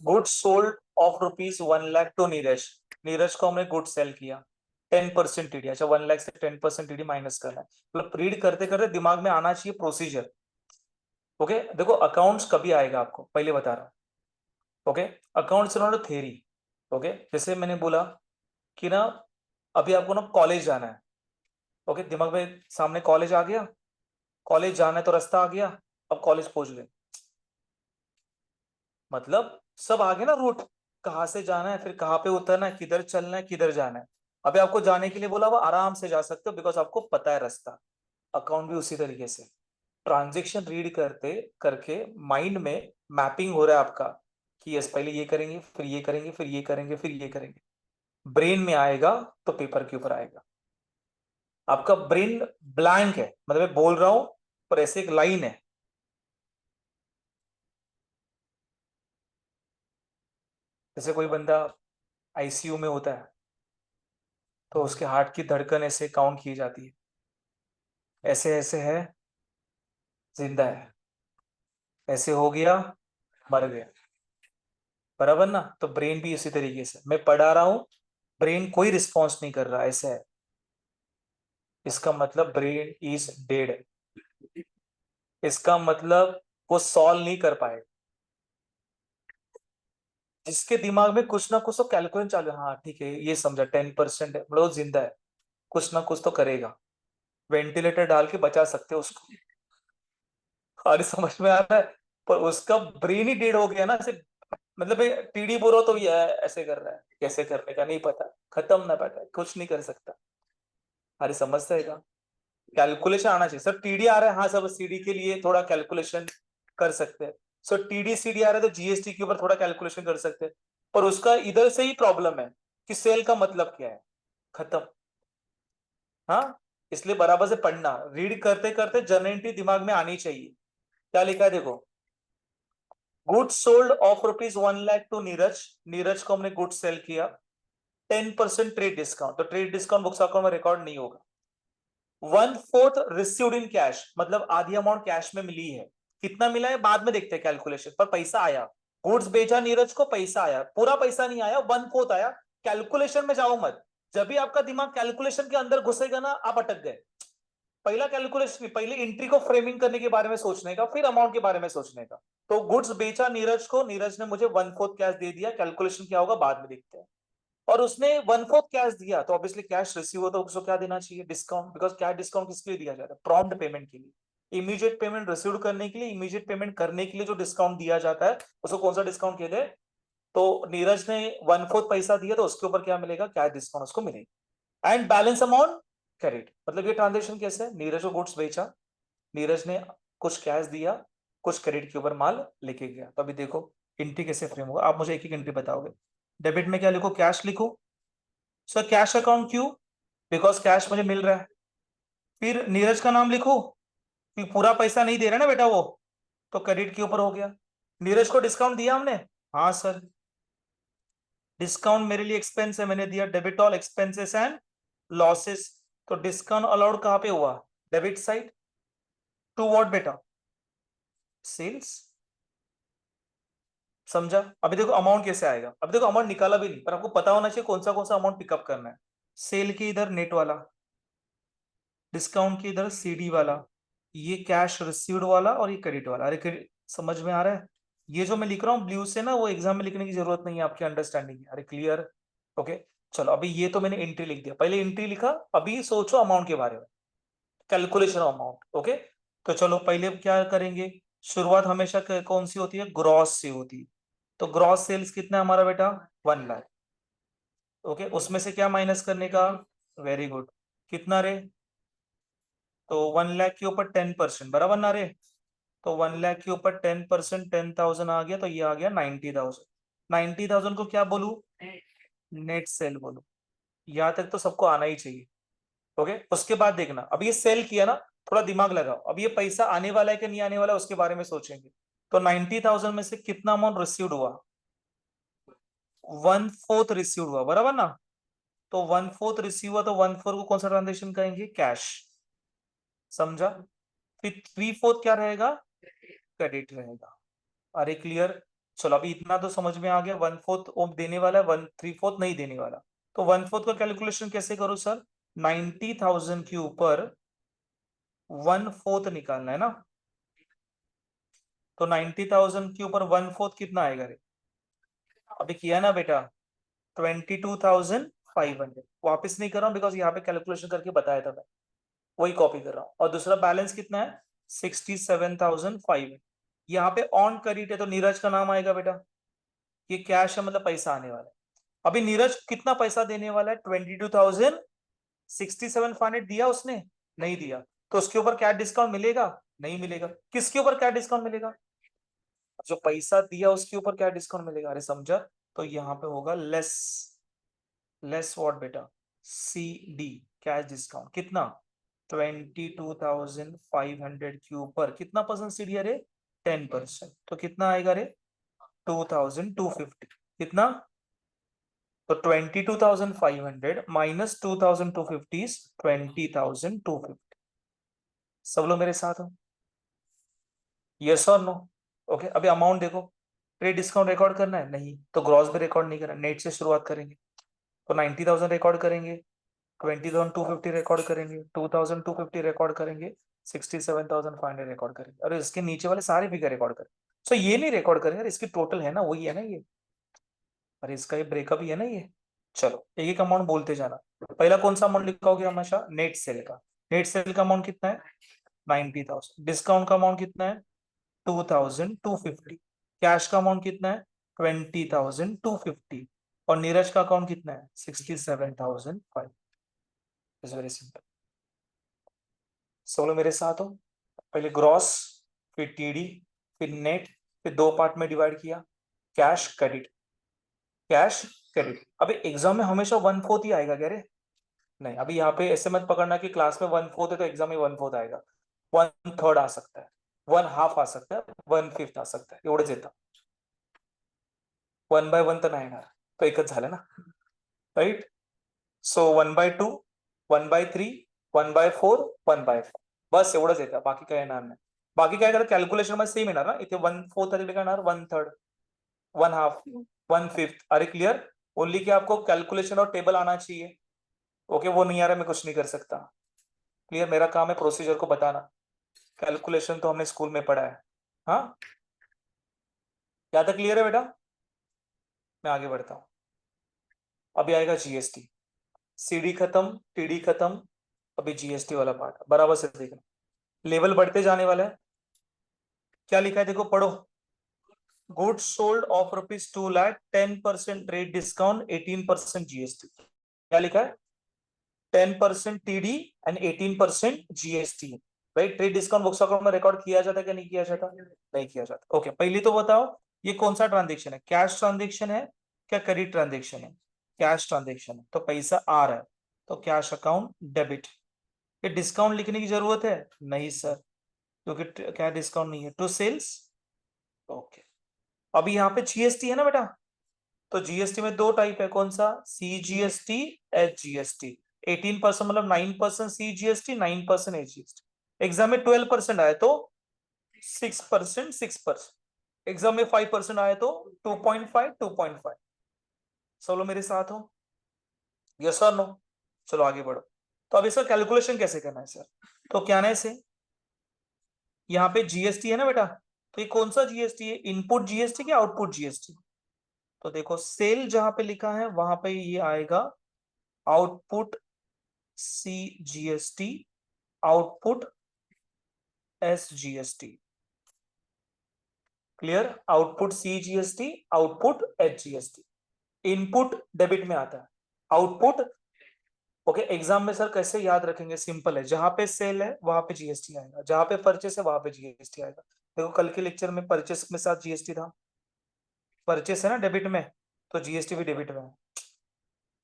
good sold off ₹1 lakh to Neeraj. Neeraj को हमने गुड सेल किया, 10% टीडी। अच्छा, 1 लाख से 10% टीडी माइनस करना है, मतलब रीड करते करते दिमाग में आना चाहिए प्रोसीजर। ओके, देखो अकाउंट्स कभी आएगा आपको, पहले बता रहा हूँ। Okay, accounts theory. ओके, जैसे मैंने बोला कि ना, अभी आपको ना कॉलेज जाना है। ओके, दिमाग में सामने कॉलेज आ गया, कॉलेज जाना है तो रास्ता आ गया, अब कॉलेज पहुंच गए, मतलब सब आगे ना रूट, कहाँ से जाना है, फिर कहाँ पे उतरना है, किधर चलना है, किधर जाना है। अभी आपको जाने के लिए बोला, वो आराम से जा सकते हो, बिकॉज आपको पता है रास्ता। अकाउंट भी उसी तरीके से, ट्रांजेक्शन रीड करते करके माइंड में मैपिंग हो रहा है आपका, कि यस पहले ये करेंगे, फिर ये करेंगे, फिर ये करेंगे, फिर ये करेंगे। ब्रेन में आएगा तो पेपर के ऊपर आएगा। आपका ब्रेन ब्लैंक है, मतलब मैं बोल रहा हूं पर ऐसे एक लाइन है। जैसे कोई बंदा आईसीयू में होता है, तो उसके हार्ट की धड़कन ऐसे काउंट की जाती है, ऐसे ऐसे है, जिंदा है, ऐसे हो गया, मर गया। बराबर ना? तो ब्रेन भी इसी तरीके से, मैं पढ़ा रहा हूं, ब्रेन कोई रिस्पॉन्स नहीं कर रहा, ऐसे है, इसका मतलब ब्रेन इज डेड। इसका मतलब वो सॉल्व नहीं कर पाए। जिसके दिमाग में कुछ ना कुछ तो कैलकुलेशन चालू है, हाँ ठीक है ये समझा, 10% है, मतलब वो जिंदा है, कुछ ना कुछ तो करेगा, वेंटिलेटर डाल के बचा सकते हो उसको। अरे समझ में आ रहा है? पर उसका ब्रेन ही डेड हो गया ना, सिर्फ मतलब टीडी बोलो तो ये ऐसे कर रहा है, कैसे करने का नहीं पता, खत्म ना पता, कुछ नहीं कर सकता। अरे समझता है? कैलकुलेशन आना चाहिए सर, टीडी आ रहा है, हाँ सब सीडी के लिए थोड़ा कैलकुलेशन कर सकते हैं। सो टीडी सीडी आ रहा है तो जीएसटी के ऊपर थोड़ा कैलकुलेशन कर सकते हैं, पर उसका इधर से ही प्रॉब्लम है कि सेल का मतलब क्या है, खत्म। हाँ, इसलिए बराबर से पढ़ना, रीड करते करते जर्नलिटी दिमाग में आनी चाहिए। क्या लिखा है देखो, good sold off ₹1 lakh to Neeraj. Neeraj को हमने गुड सेल किया, 10% ट्रेड डिस्काउंट, तो ट्रेड डिस्काउंट बुक्स अकाउंट में रिकॉर्ड नहीं होगा। 1/4 रिसीव्ड इन कैश, मतलब आधी अमाउंट कैश में मिली है। कितना मिला है बाद में देखते हैं कैलकुलेशन, पर पैसा आया। गुड्स बेचा नीरज को, पैसा आया, पूरा पैसा नहीं आया, 1/4 आया। कैलकुलेशन में जाओ मत, जब भी आपका दिमाग कैलकुलेशन के अंदर घुसेगा ना, आप अटक गए। पहला कैलकुलेशन, पहले एंट्री को फ्रेमिंग करने के बारे में सोचने का, फिर अमाउंट के बारे में सोचने का। तो गुड्स बेचा नीरज को, नीरज ने मुझे 1/4 कैश दे दिया, कैलकुलेशन क्या होगा बाद में देखते हैं। और उसने 1/4 कैश दिया, तो ऑब्वियसली कैश रिसीव हो तो उसको क्या देना चाहिए, डिस्काउंट, बिकॉज कैश डिस्काउंट किसके लिए दिया जाता है, प्रॉम्प्ट पेमेंट के लिए। इमीडिएट पेमेंट रिसीव करने के लिए, इमीडिएट पेमेंट करने के लिए जो डिस्काउंट दिया जाता है उसको कौन सा डिस्काउंट कहते हैं? तो नीरज ने 1/4 पैसा दिया तो उसके ऊपर क्या मिलेगा? कैश डिस्काउंट उसको मिलेगा। एंड बैलेंस अमाउंट क्रेडिट, मतलब ये ट्रांजेक्शन कैसे है? नीरज को गुड्स बेचा, नीरज ने कुछ कैश दिया, कुछ क्रेडिट के ऊपर माल लेके गया। तो अभी देखो एंट्री कैसे फ्रेम होगा, आप मुझे एक एक एंट्री बताओगे। डेबिट में क्या लिखो? कैश लिखो। सर कैश अकाउंट क्यों? बिकॉज कैश मुझे मिल रहा है। फिर नीरज का नाम लिखो कि पूरा पैसा नहीं दे रहा ना बेटा वो, तो क्रेडिट के ऊपर हो गया। नीरज को डिस्काउंट दिया हमने, हाँ सर डिस्काउंट मेरे लिए एक्सपेंस है, मैंने दिया। Debit all expenses and losses, तो डिस्काउंट अलाउड कहां पे हुआ? Debit side. टू व्हाट बेटा? सेल्स। समझा? अभी देखो अमाउंट कैसे आएगा, अभी देखो अमाउंट निकाला भी नहीं, पर आपको पता होना चाहिए कौन सा अमाउंट पिकअप करना है। सेल के इधर नेट वाला, डिस्काउंट के इधर सीडी वाला, ये कैश रिसीव्ड वाला और ये क्रेडिट वाला। अरे समझ में आ रहा है? ये जो मैं लिख रहा हूँ ब्लू से ना, वो एग्जाम में लिखने की जरूरत नहीं है, आपकी अंडरस्टैंडिंग है। अरे क्लियर? ओके चलो, अभी ये तो मैंने एंट्री लिख दिया, पहले एंट्री लिखा, अभी सोचो अमाउंट के बारे में, कैलकुलेशन ऑफ अमाउंट। ओके तो चलो पहले क्या करेंगे, शुरुआत हमेशा कौन सी होती है? ग्रॉस से होती है। तो ग्रॉस सेल्स कितना है हमारा बेटा? 1 लाख। ओके उसमें से क्या माइनस करने का? वेरी गुड, कितना रे? तो 1 लाख के ऊपर 10%, बराबर ना रे? तो 1 लाख के ऊपर 10%, 10,000 आ गया, तो ये आ गया 90,000। 90,000 को क्या बोलू? नेट सेल बोलू। यहाँ तक तो सबको आना ही चाहिए। ओके उसके बाद देखना, अब ये सेल किया ना, थोड़ा दिमाग लगाओ, अब ये पैसा आने वाला है कि नहीं आने वाला है उसके बारे में सोचेंगे। तो 90,000 में से कितना अमाउंट रिसीव्ड हुआ? 1/4 रिसीव्ड हुआ, बराबर ना? तो 1/4 रिसीव हुआ, तो 1/4 को कौन सा ट्रांजेक्शन कहेंगे? कैश। समझा? फिर 3/4 क्या रहेगा? क्रेडिट रहेगा। अरे क्लियर? चलो अभी इतना तो समझ में आ गया, 1/4 वो देने वाला है, 3/4 नहीं देने वाला। तो 1/4 का कैलकुलेशन कैसे करूं सर? 90,000 के ऊपर 1/4 निकालना है ना, तो 90,000 के ऊपर 1/4 कितना आएगा रे? अभी किया ना बेटा, 22,500। वापस नहीं कर रहा हूं बिकॉज यहाँ पे कैलकुलेशन करके बताया था मैं, वही कॉपी कर रहा हूँ। और दूसरा बैलेंस कितना है? 67,500। यहाँ पे ऑन क्रेडिट है तो नीरज का नाम आएगा बेटा, ये कैश है मतलब पैसा आने वाला है। अभी नीरज कितना पैसा देने वाला है? 22,067,500 दिया उसने? नहीं दिया, तो उसके ऊपर क्या डिस्काउंट मिलेगा? नहीं मिलेगा। किसके ऊपर क्या डिस्काउंट मिलेगा? जो पैसा दिया उसके ऊपर क्या डिस्काउंट मिलेगा? अरे समझा? तो यहाँ पे होगा लेस, लेस व्हाट बेटा? C D, cash discount. कितना? 22,500 के ऊपर कितना परसेंट सीडी है रे? 10%। तो कितना आएगा रे? 2,250। कितना? तो 22,500 माइनस 2,250 इज 20,250। सब लोग मेरे साथ हो? यस और नो? ओके अभी अमाउंट देखो, ट्रेड डिस्काउंट रिकॉर्ड करना है? नहीं, तो ग्रॉस भी रिकॉर्ड नहीं करना, नेट से शुरुआत करेंगे। तो 90,000 रिकॉर्ड करेंगे, 20,250 रिकॉर्ड करेंगे, 2,250 रिकॉर्ड करेंगे, 67,500 रिकॉर्ड करेंगे, और इसके नीचे वाले सारे फिगर रिकॉर्ड करेंगे। सो ये नहीं रिकॉर्ड करेंगे, इसकी टोटल है ना, वही है ना ये, अरे इसका ये ब्रेकअप ही है ना ये। चलो एक एक अमाउंट बोलते जाना। पहला कौन सा अमाउंट लिखोगे हमेशा? नेट सेल का। नेट सेल का अमाउंट कितना है? 90,000। डिस्काउंट का अमाउंट कितना है? 2,250। कैश का अमाउंट कितना है? 20,250। और नीरज का अकाउंट कितना है? 67,500। Is very simple. सब लोग मेरे साथ हो? पहले ग्रॉस, फिर टीडी, फिर नेट, फिर दो पार्ट में डिवाइड किया, कैश क्रेडिट, कैश क्रेडिट। अभी एग्जाम में हमेशा 1/4 ही आएगा क्या रे? नहीं, अभी यहाँ पे ऐसे मत पकड़ना कि क्लास में 1/4 है तो एग्जाम में 1/4 आएगा। 1/3 आ सकता है, 1/2 आ सकता है, 1/5 आ सकता है, एवढंच येतं। 1/1 तर नाही येणार, तो एकच झालं ना, राईट? सो 1/2, 1/3, 1/4, 1/5, बस एवढंच येतं, बाकी काय येणार नाही। बाकी काय करा, कॅल्क्युलेशन मध्ये सेम येणार ना, इथे 1/4 तिकडे काय येणार? 1/3, 1/2, 1/5। अरे क्लियर? ओनली कि आपको कैलकुलेशन और टेबल आना चाहिए। ओके वो नहीं आ रहा, मैं कुछ नहीं कर सकता। क्लियर? मेरा काम है प्रोसीजर को बताना, कैलकुलेशन तो हमने स्कूल में पढ़ा है। हाँ क्या तक क्लियर है बेटा? मैं आगे बढ़ता हूँ। अभी आएगा जीएसटी, सीडी खत्म, टीडी खत्म, अभी जीएसटी वाला पार्ट बराबर से देखना। लेवल बढ़ते जाने वाला है। क्या लिखा है देखो, पढ़ो। Goods sold off ₹2 lakh, 10% trade discount, 18% GST. क्या लिखा है? 10% टीडी एंड 18% जीएसटी। भाई ट्रेड डिस्काउंट बुक्स अकाउंट में रिकॉर्ड किया जाता है कि नहीं किया जाता? नहीं किया जाता। ओके, पहले तो बताओ ये कौन सा ट्रांजेक्शन है, कैश ट्रांजेक्शन है क्या क्रेडिट ट्रांजेक्शन है? कैश ट्रांजेक्शन है, तो पैसा आ रहा है, तो कैश अकाउंट डेबिट। ये डिस्काउंट लिखने की जरूरत है? नहीं सर, क्योंकि क्या डिस्काउंट नहीं है, टू सेल्स। ओके, अभी यहाँ पे जीएसटी है ना बेटा, तो जीएसटी में दो टाइप है, कौन सा? CGST, HGST. 18% मतलब 9% सीजीएसटी, 9% एचजीएसटी। एग्जाम में 12% आए तो 6%, 6%। एग्जाम में 5% आए तो 2.5, 2.5। सब लोग मेरे साथ हो? यस और नो? चलो आगे बढ़ो। तो अब इसका कैलकुलेशन कैसे करना है सर? तो क्या है से, यहाँ पे जीएसटी है ना बेटा, तो ये कौन सा जीएसटी है, इनपुट जीएसटी क्या आउटपुट जीएसटी? तो देखो सेल जहां पे लिखा है वहां पे ये आएगा output C GST, output S GST. Clear? Output C GST, output H GST. Input debit में आता है, आउटपुट। ओके, एग्जाम में सर कैसे याद रखेंगे? सिंपल है, जहां पे सेल है वहां पे जीएसटी आएगा, जहां पे परचेस है वहां पे जीएसटी आएगा। देखो कल के लेक्चर में परचेस में साथ जीएसटी था, परचेस है ना डेबिट में, तो जीएसटी भी डेबिट में है।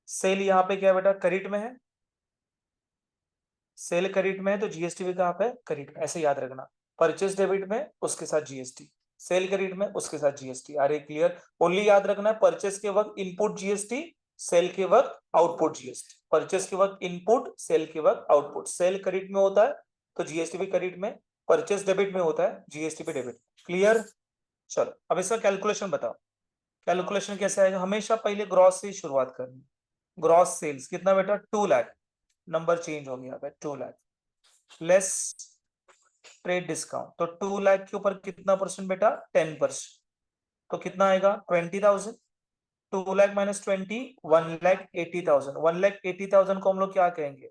सेल यहाँ पे क्या बेटा, क्रेडिट में है, सेल क्रेडिट में है तो जीएसटी भी कहाँ पे? क्रेडिट में। ऐसे याद रखना, परचेस डेबिट में उसके साथ जीएसटी, सेल क्रेडिट में उसके साथ जीएसटी। अरे क्लियर? ओनली याद रखना है परचेस के वक्त इनपुट जीएसटी, सेल के वक्त आउटपुट जीएसटी। परचेस के वक्त इनपुट, सेल के वक्त आउटपुट। सेल क्रेडिट में होता है तो जीएसटी भी क्रेडिट में, परचेस डेबिट में होता है जीएसटी भी डेबिट। क्लियर? चलो अब इसका कैलकुलेशन बताओ। कैलकुलेशन कैसे आएगा? हमेशा पहले ग्रॉस से शुरुआत करनी। ग्रॉस सेल्स कितना बेटा? 2 लाख। नंबर चेंज हो गया, 2 लाख लेस ट्रेड डिस्काउंट, तो 2 लाख के ऊपर कितना परसेंट बेटा? 10%। तो कितना आएगा? 20,000। 2 लाख माइनस 20, 1,80,000। 1,80,000 को हम लोग क्या कहेंगे?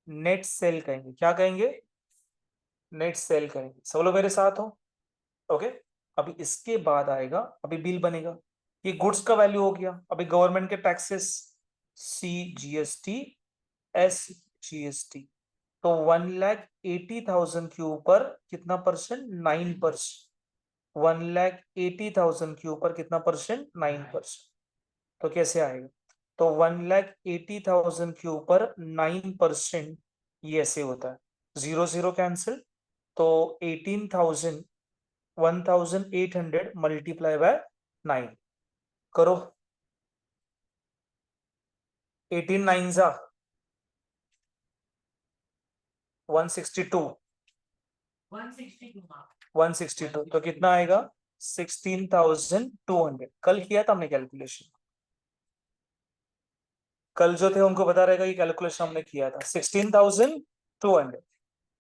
नेट सेल कहेंगे। क्या कहेंगे? नेट सेल कहेंगे। सब लोग मेरे साथ हो? ओके, अभी इसके बाद आएगा, अभी बिल बनेगा। ये गुड्स का वैल्यू हो गया। अभी गवर्नमेंट के taxes, C GST, S GST. तो 1,80,000 के ऊपर कितना परसेंट? 9%। 1,80,000 के ऊपर कितना परसेंट? 9%। तो कैसे आएगा? तो 1,80,000 के ऊपर 9%, ये ऐसे होता है, जीरो जीरो कैंसिल। तो 18,000, 1,800 मल्टीप्लाई बाय 9 करो। 18 9 जा 162, 162 तो कितना आएगा? 16,200। कल किया था हमने कैलकुलेशन, कल जो थे उनको पता रहेगा ये कैलकुलेशन हमने किया था। 16,200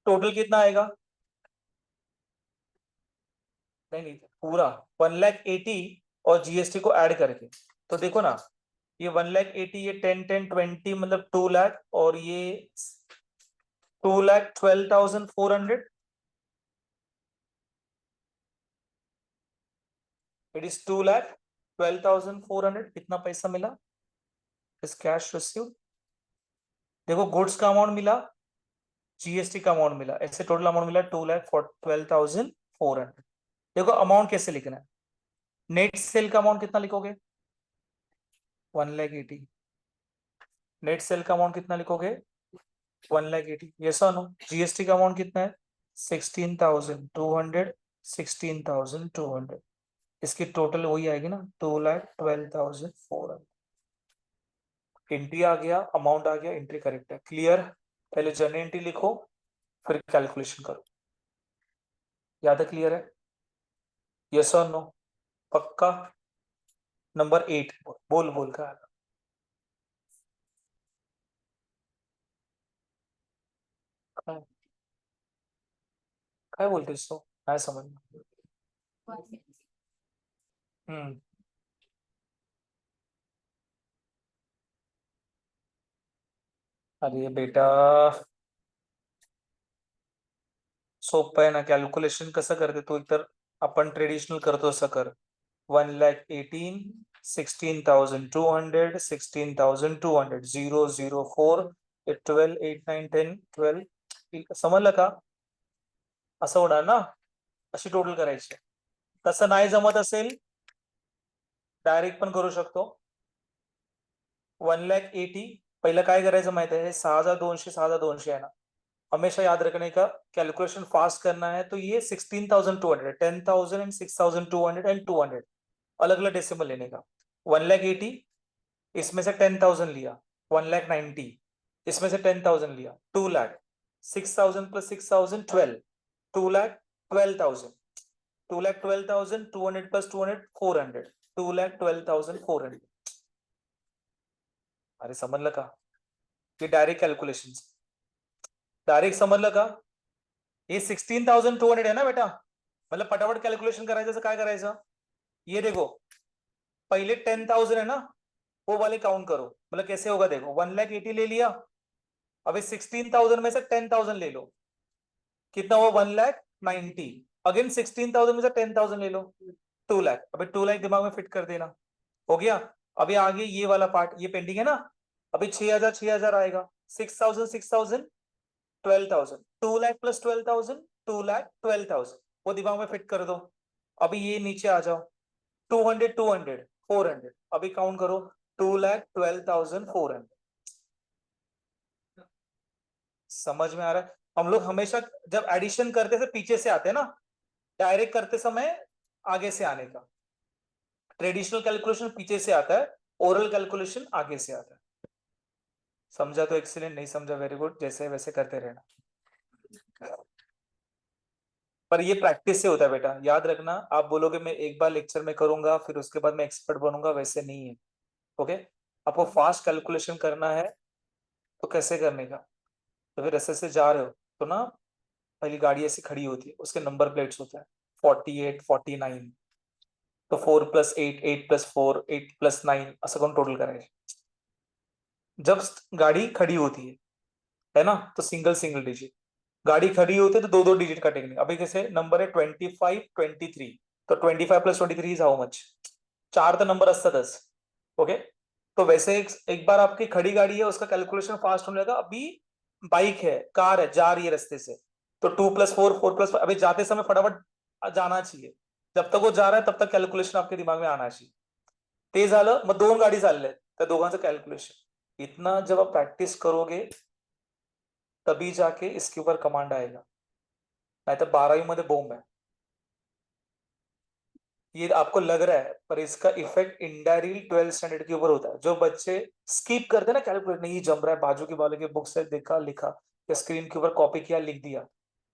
टोटल कितना आएगा? नहीं नहीं, पूरा 1,80,000 और जीएसटी को ऐड करके। तो देखो ना, ये 1,80,000, ये 10, 10, 20 मतलब 2 लाख, और ये 2,12,400। It is 2,12,400। कितना पैसा मिला इस कैश रिसीव? देखो गुड्स का अमाउंट मिला, जीएसटी का अमाउंट मिला, ऐसे टोटल अमाउंट मिला 2,12,400। देखो अमाउंट कैसे लिखना है, नेट सेल का अमाउंट कितना लिखोगे? 1,80,000। नेट सेल का अमाउंट कितना लिखोगे? 1,80,000। ये नो, जीएसटी का अमाउंट कितना है? 16,200, 16,200। इसकी टोटल वही आएगी ना, 2,12,400। एंट्री आ गया, अमाउंट आ गया, एंट्री करेक्ट है। क्लियर? पहले जर्नल एंट्री लिखो, फिर कैलकुलेशन करो। याद है? क्लियर है? यस और नो? पक्का? नंबर 8 बोल बोल का काय काय बोलतेस तो? काय समझ? हम्म, अरे बेटा सोपं आहे ना कॅल्क्युलेशन कसं करते तू एकतर आपण ट्रेडिशनल करतो असं कर 1,18 16,200 16,200 0 0 4 12 8 9 10 12 समजलं का असं होणार ना अशी टोटल करायची तसं नाही जमत असेल डायरेक्ट पण करू शकतो 1,80,000 पहिलं काय करायचं माहिती है 6,200 6,200 है ना हमेशा याद रखने का कैलकुलेशन फास्ट करना है तो ये 16,200 10,000 एंड 6,200 एंड 200 अलग अलग डेसिमल लेने का 1,80,000 इसमें से 10,000 लिया 1,90,000 इसमें से 10,000 लिया 2,00,000 6,000 प्लस 6,000 12 2,12,000 2,12,000 200 प्लस 200 400 2,12,400 अरे समजलं का ये डायरेक्ट कैलकुलेशन डायरेक्ट समजलं का ये 16,200 है ना बेटा मतलब फटाफट कैलकुलेशन करायचं काय करायचं ये देखो पहले 10,000 है ना वो वाले काउंट करो मतलब कैसे होगा देखो 1,80,000 ले लिया अभी 16,000 में से 10,000 ले लो कितना हुआ 1,90,000 अगेन 16,000 में से 10,000 ले लो 2,00,000 अभी 2,00,000 दिमाग में फिट कर देना हो गया अभी आगे ये वाला पार्ट ये पेंडिंग है ना अभी 6,000 6,000 आएगा 6,000 6,000 12,000 2,00,000 प्लस 12,000 2,00,000 12,000 वो दिमाग में फिट कर दो अभी ये नीचे आ जाओ 200 200 400 अभी काउंट करो 2,12,400 समझ में आ रहा है हम लोग हमेशा जब एडिशन करते थे पीछे से आते हैं ना डायरेक्ट करते समय आगे से आने का ट्रेडिशनल कैलकुलेशन पीछे से आता है ओरल कैलकुलेशन आगे से आता है समझा तो एक्सीलेंट नहीं समझा वेरी गुड जैसे वैसे करते रहना पर ये प्रैक्टिस से होता है बेटा याद रखना आप बोलोगे मैं एक बार लेक्चर में करूंगा फिर उसके बाद मैं एक्सपर्ट बनूंगा वैसे नहीं है ओके आपको फास्ट कैलकुलेशन करना है तो कैसे करने का तो फिर ऐसे से जा रहे हो तो ना पहली गाड़ी ऐसी खड़ी होती है उसके नंबर प्लेट्स होता है 48 49 तो 4 प्लस 8 8 प्लस 4 8 प्लस 9 असं करून टोटल करायचे जब गाड़ी खड़ी होती है ना तो सिंगल सिंगल डिजिट गाड़ी खड़ी होती है तो दो दो डिजिट का टेक्निक अभी जैसे नंबर है 25 23 तो 25 प्लस 23 इज हाउ मच चार तो नंबर असतातच ओके तो वैसे एक बार आपकी खड़ी गाड़ी है उसका कैलकुलेशन फास्ट होने लगा अभी बाइक है कार है जा रही है रास्ते से तो 2+4 4+5 अभी जाते समय फटाफट जाना चाहिए जब तक वो जा रहा है तब तक कैलकुलेशन आपके दिमाग में आना चाहिए ते झालं मग दोन गाडी चालल्या त्या दोघांचं कैलकुलेशन इतना जब आप प्रैक्टिस करोगे तभी जाके इसके ऊपर कमांड आएगा नहीं तो 12वीं मध्ये बॉम्ब है ये आपको लग रहा है पर इसका इफेक्ट इनडायरेक्टली 12th स्टैंडर्ड के ऊपर होता है जो बच्चे स्किप करते हैं ना कैलकुलेट नहीं जम रहा है बाजू के वाले के बुक से देखा लिखा या स्क्रीन के ऊपर कॉपी किया लिख दिया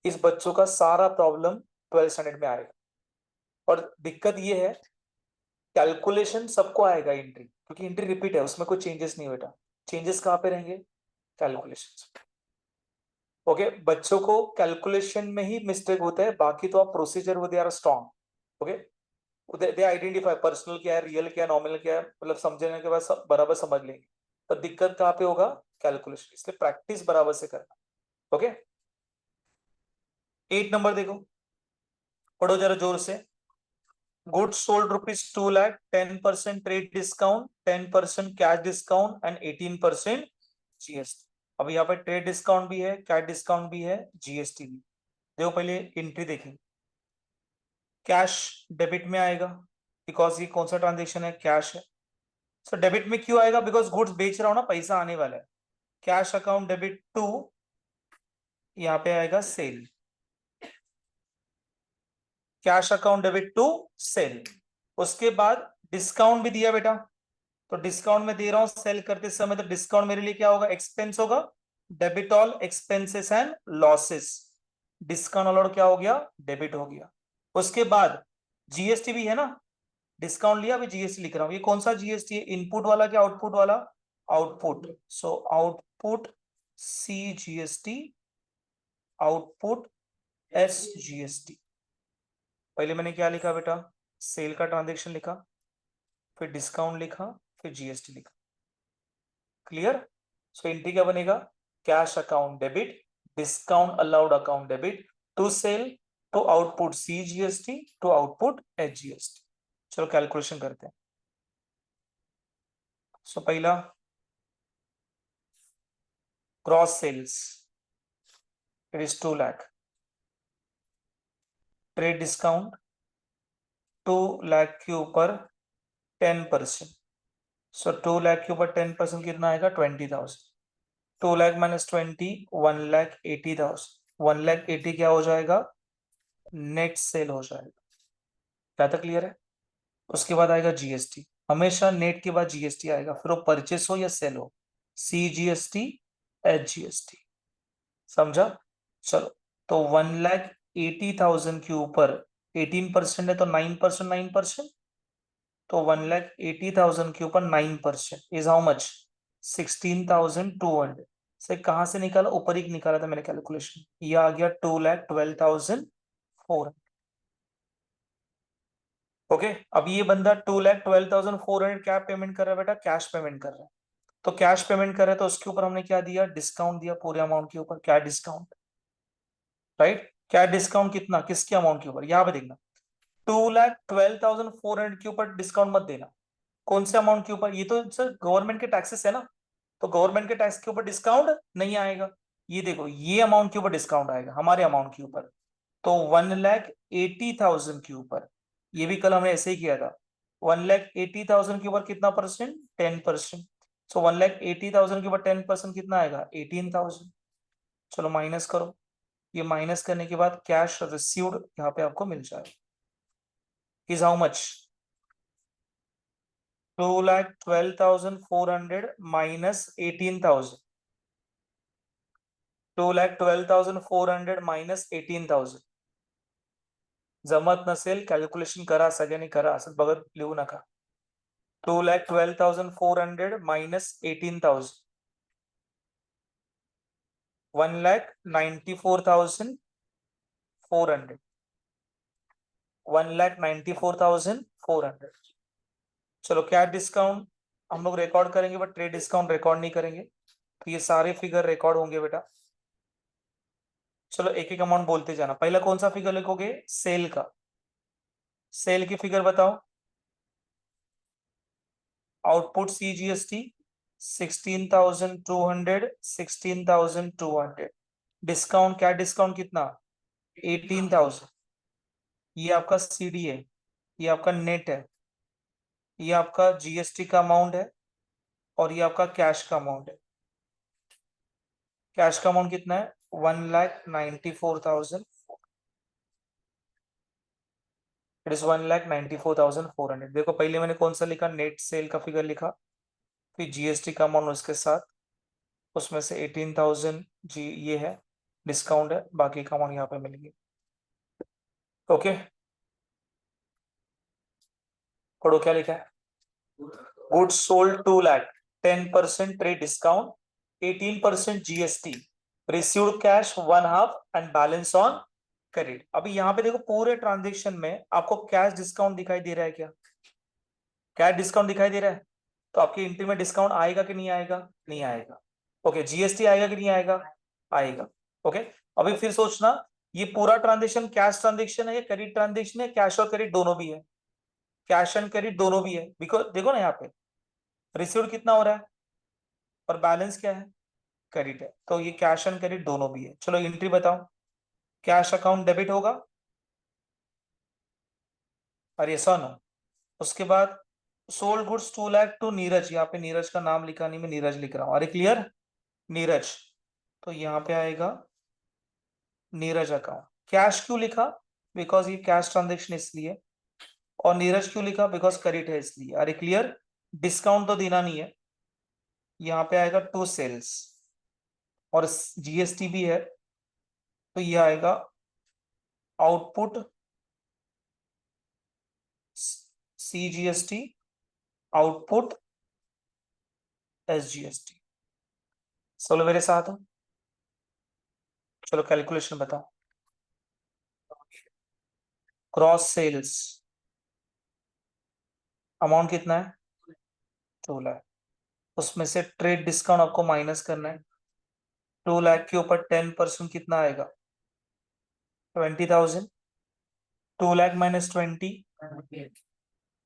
इस बच्चों का सारा प्रॉब्लम 12th स्टैंडर्ड में आएगा और दिक्कत ये है कैलकुलेशन सबको आएगा एंट्री क्योंकि एंट्री रिपीट है उसमें कोई चेंजेस नहीं बेटा चेंजेस कहाँ पे रहेंगे कैलकुलेशन ओके बच्चों को कैलकुलेशन में ही मिस्टेक होता है बाकी तो आप प्रोसीजर वो they are strong okay they identify personal क्या है रियल क्या है नॉमिनल क्या है मतलब समझने के बाद सब बराबर समझ लेंगे तो दिक्कत कहाँ पे होगा कैलकुलेशन इसलिए प्रैक्टिस बराबर से करना ओके 8 नंबर देखो पढ़ो जरा जोर से goods sold ₹2,00,000 10% trade discount 10% cash discount and 18% GST अब यहाँ पे ट्रेड डिस्काउंट भी है कैश डिस्काउंट भी है जीएसटी भी देखो पहले एंट्री देखें कैश डेबिट में आएगा बिकॉज ये कौन सा ट्रांजेक्शन है कैश है सो डेबिट में क्यों आएगा बिकॉज गुड्स बेच रहा हूं ना पैसा आने वाला है कैश अकाउंट डेबिट टू यहाँ पे आएगा sale cash account debit to sale उसके बाद डिस्काउंट भी दिया बेटा तो डिस्काउंट में दे रहा हूं सेल करते समय तो डिस्काउंट मेरे लिए क्या होगा एक्सपेंस होगा debit all expenses and losses discount allowed क्या हो गया डेबिट हो गया उसके बाद जीएसटी भी है ना डिस्काउंट लिया अभी जीएसटी लिख रहा हूं ये कौन सा जीएसटी है इनपुट वाला क्या आउटपुट वाला output so output C GST output S GST पहले मैंने क्या लिखा बेटा सेल का ट्रांजेक्शन लिखा फिर डिस्काउंट लिखा फिर जीएसटी लिखा क्लियर सो एंट्री क्या बनेगा cash account debit discount allowed account debit to sale to output CGST to output HGST। चलो कैलकुलेशन करते हैं। सो पहला gross sales it is 2 lakh, trade discount 2 lakh के ऊपर 10%। सो 2 लाख के ऊपर 10% कितना आएगा 20,000। 2 लाख माइनस 20 1,80,000। 1,80,000 क्या हो जाएगा नेट सेल हो जाएगा। क्या तक क्लियर है? उसके बाद आएगा GST। हमेशा नेट के बाद GST आएगा, फिर वो परचेस हो या सेल हो, CGST HGST। समझा? चलो तो 1,80,000 के ऊपर 18% है तो 9%, 9%। तो 1,80,000 के ऊपर 9% इज हाउ मच 16,200। से कहां से निकाला? ऊपर ही निकाला था मैंने कैलकुलेशन, ये आ गया 2,12,400। ओके अब ये बंदा 2,12,400 क्या पेमेंट कर रहा है बेटा? कैश पेमेंट कर रहा है। तो कैश पेमेंट कर रहा है तो उसके ऊपर हमने क्या दिया? डिस्काउंट दिया पूरे अमाउंट के ऊपर। क्या डिस्काउंट? राइट, क्या डिस्काउंट? कितना? किसके अमाउंट के ऊपर? यहां पे देखना 2,12,400 के ऊपर डिस्काउंट मत देना। कौन से अमाउंट के ऊपर? ये तो सर गवर्नमेंट के टैक्सेस है ना, तो गवर्नमेंट के टैक्स के ऊपर डिस्काउंट नहीं आएगा। ये देखो ये अमाउंट के ऊपर डिस्काउंट आएगा, हमारे अमाउंट के ऊपर। तो 1,80,000 के ऊपर, ये भी कल हमने ऐसे ही किया था। 1,80,000 के ऊपर कितना परसेंट? 10%। सो 1,80,000 के ऊपर 10% कितना आएगा? 18,000। चलो माइनस करो। ये माइनस करने के बाद कैश रिसीव्ड यहाँ पे आपको मिल जाएगा। Is how much? 2,12,400 minus 18,000। 2,12,400 minus 18,000 जमत नसेल कॅल्क्युलेशन करा, सगळ्यांनी करा, असं बघत लिहू नका। 2,12,400 मायनस 18,000 1,94,400 1,94,400। चलो क्या डिस्काउंट हम लोग रिकॉर्ड करेंगे बट ट्रेड डिस्काउंट रिकॉर्ड नहीं करेंगे, तो ये सारे फिगर रिकॉर्ड होंगे बेटा। चलो एक एक अमाउंट बोलते जाना। पहला कौन सा फिगर लिखोगे? सेल का। सेल की फिगर बताओ। Output CGST 16,200 16,200। डिस्काउंट क्या? डिस्काउंट कितना? 18,000। ये आपका CD है, ये आपका नेट है, ये आपका GST का अमाउंट है, और ये आपका कैश का अमाउंट है। कैश का अमाउंट कितना है? 1,94,000। It is 1,94,400। देखो पहले मैंने कौन सा लिखा? नेट सेल का फिगर लिखा, फिर GST का अमाउंट उसके साथ, उसमें से 18,000 जी ये है डिस्काउंट है, बाकी का अमाउंट यहाँ पे मिलेगी। ओके पढ़ो क्या लिखा है। Goods sold 2 lakh, 10% trade discount, 18% GST, received cash 1/2 and balance on credit. अभी यहाँ पे देखो पूरे ट्रांजेक्शन में आपको कैश डिस्काउंट दिखाई दे रहा है क्या? कैश डिस्काउंट दिखाई दे रहा है, तो आपकी एंट्री में डिस्काउंट आएगा कि नहीं आएगा? नहीं आएगा। ओके GST आएगा कि नहीं आएगा? आएगा। ओके अभी फिर सोचना, ये पूरा ट्रांजेक्शन कैश ट्रांजेक्शन है या क्रेडिट ट्रांजेक्शन है? कैश और क्रेडिट दोनों भी है, कैश एंड क्रेडिट दोनों भी है। बिकॉज देखो ना यहाँ पे रिसीव्ड कितना हो रहा है और बैलेंस क्या है? क्रेडिट है, तो ये कैश एंड क्रेडिट दोनों भी है। चलो एंट्री बताओ। कैश अकाउंट डेबिट होगा, और ये सन हो। उसके बाद sold goods 2 lakh to Neeraj, यहाँ पे नीरज का नाम लिखा नहीं, मैं नीरज लिख रहा हूँ। अरे क्लियर? नीरज, तो यहाँ पे आएगा नीरज अकाउंट। कैश क्यों लिखा? बिकॉज ये कैश ट्रांजेक्शन इसलिए। और नीरज क्यों लिखा? बिकॉज क्रेडिट है इसलिए। अरे क्लियर? डिस्काउंट तो देना नहीं है, यहाँ पे आएगा टू सेल्स, और GST भी है, तो ये आएगा आउटपुट CGST आउटपुट SGST। चलो मेरे साथ हो, चलो कैलकुलेशन बताओ। क्रॉस सेल्स अमाउंट कितना है? 2 लाख। उसमें से ट्रेड डिस्काउंट आपको माइनस करना है। 2 लाख के ऊपर 10% कितना आएगा? 20,000, 2 लाख माइनस 20,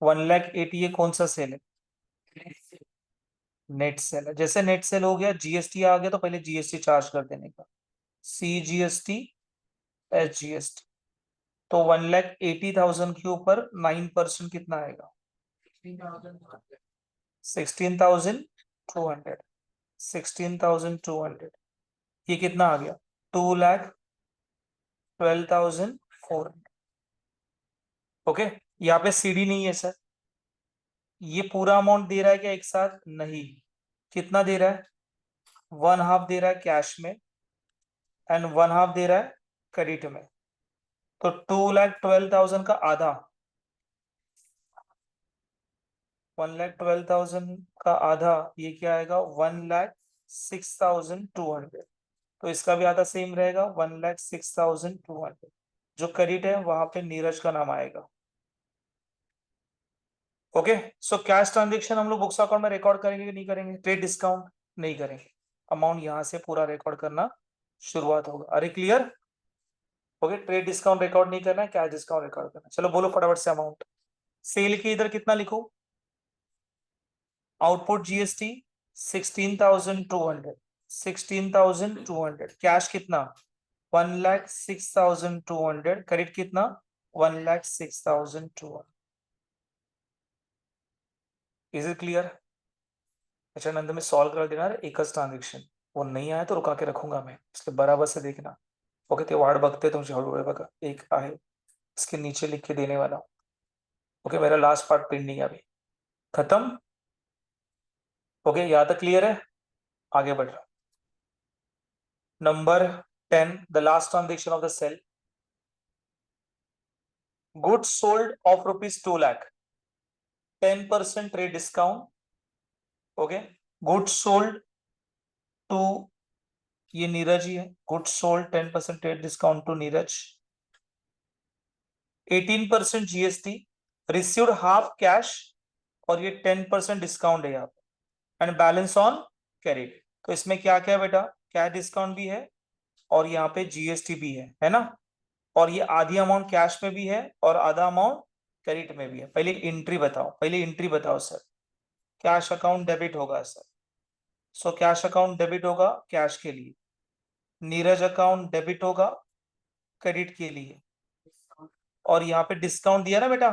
1,80,000, ये कौन सा सेल है? नेट सेल है। जैसे नेट सेल हो गया, जीएसटी आ गया, तो पहले जीएसटी चार्ज कर देने का, CGST, SGST। तो 1,80,000 के ऊपर 9% कितना आएगा? 16,200, 16,200। ये कितना आ गया? 2,12,400। ओके, यहाँ पे सीडी नहीं है सर। ये पूरा अमाउंट दे रहा है क्या एक साथ? नहीं। कितना दे रहा है? 1/2 दे रहा है कैश में, एंड 1/2 दे रहा है क्रेडिट में। तो 2,12,000 का आधा, 1,12,000 का आधा, ये क्या आएगा? 1,06,200। तो इसका भी आधा सेम रहेगा, 1,06,200। जो क्रेडिट है वहां पे नीरज का नाम आएगा। ओके, सो कैश ट्रांजेक्शन हम लोग बुक्स अकाउंट में रिकॉर्ड करेंगे कि नहीं करेंगे? ट्रेड डिस्काउंट नहीं करेंगे, अमाउंट यहां से पूरा रिकॉर्ड करना शुरुआत होगा। अरे clear? Okay, trade discount record नहीं करना है, कैश डिस्काउंट रिकॉर्ड करना है। चलो बोलो फटाफट से अमाउंट। सेल की इधर कितना लिखो? Output GST 16,200, 16,200। कैश कितना? 1,06,200। क्रेडिट कितना? 1,06,200। Is it clear? अच्छा नंद में सॉल्व कर देना एक ट्रांजेक्शन, वो नहीं आया तो रुका के रखूंगा मैं, इसलिए बराबर से देखना। ओके, ते वार्ड बघते तुमची हळूहळू बघा, एक आहे इसके नीचे लिख के देने वाला हूं। ओके, मेरा लास्ट पार्ट पेंडिंग है अभी। खत्म? ओके, यहाँ तक क्लियर है? आगे बढ़ रहा। Number 10, the last transaction of the sale. Goods sold off ₹2 lakh, 10% trade discount. Okay, goods sold to, ये नीरज ही है, goods sold 10% trade discount to Neeraj, 18% GST, received half cash, और ये 10% डिस्काउंट है यहाँ पे, एंड बैलेंस ऑन क्रेडिट। तो इसमें क्या क्या है बेटा? कैश डिस्काउंट भी है और यहाँ पे जीएसटी भी है ना? और ये आधी अमाउंट कैश में भी है और आधा अमाउंट क्रेडिट में भी है। पहले एंट्री बताओ, पहले एंट्री बताओ सर। कैश अकाउंट डेबिट होगा सर, सो कैश अकाउंट डेबिट होगा कैश के लिए। नीरज अकाउंट डेबिट होगा क्रेडिट के लिए। और यहाँ पे डिस्काउंट दिया ना बेटा,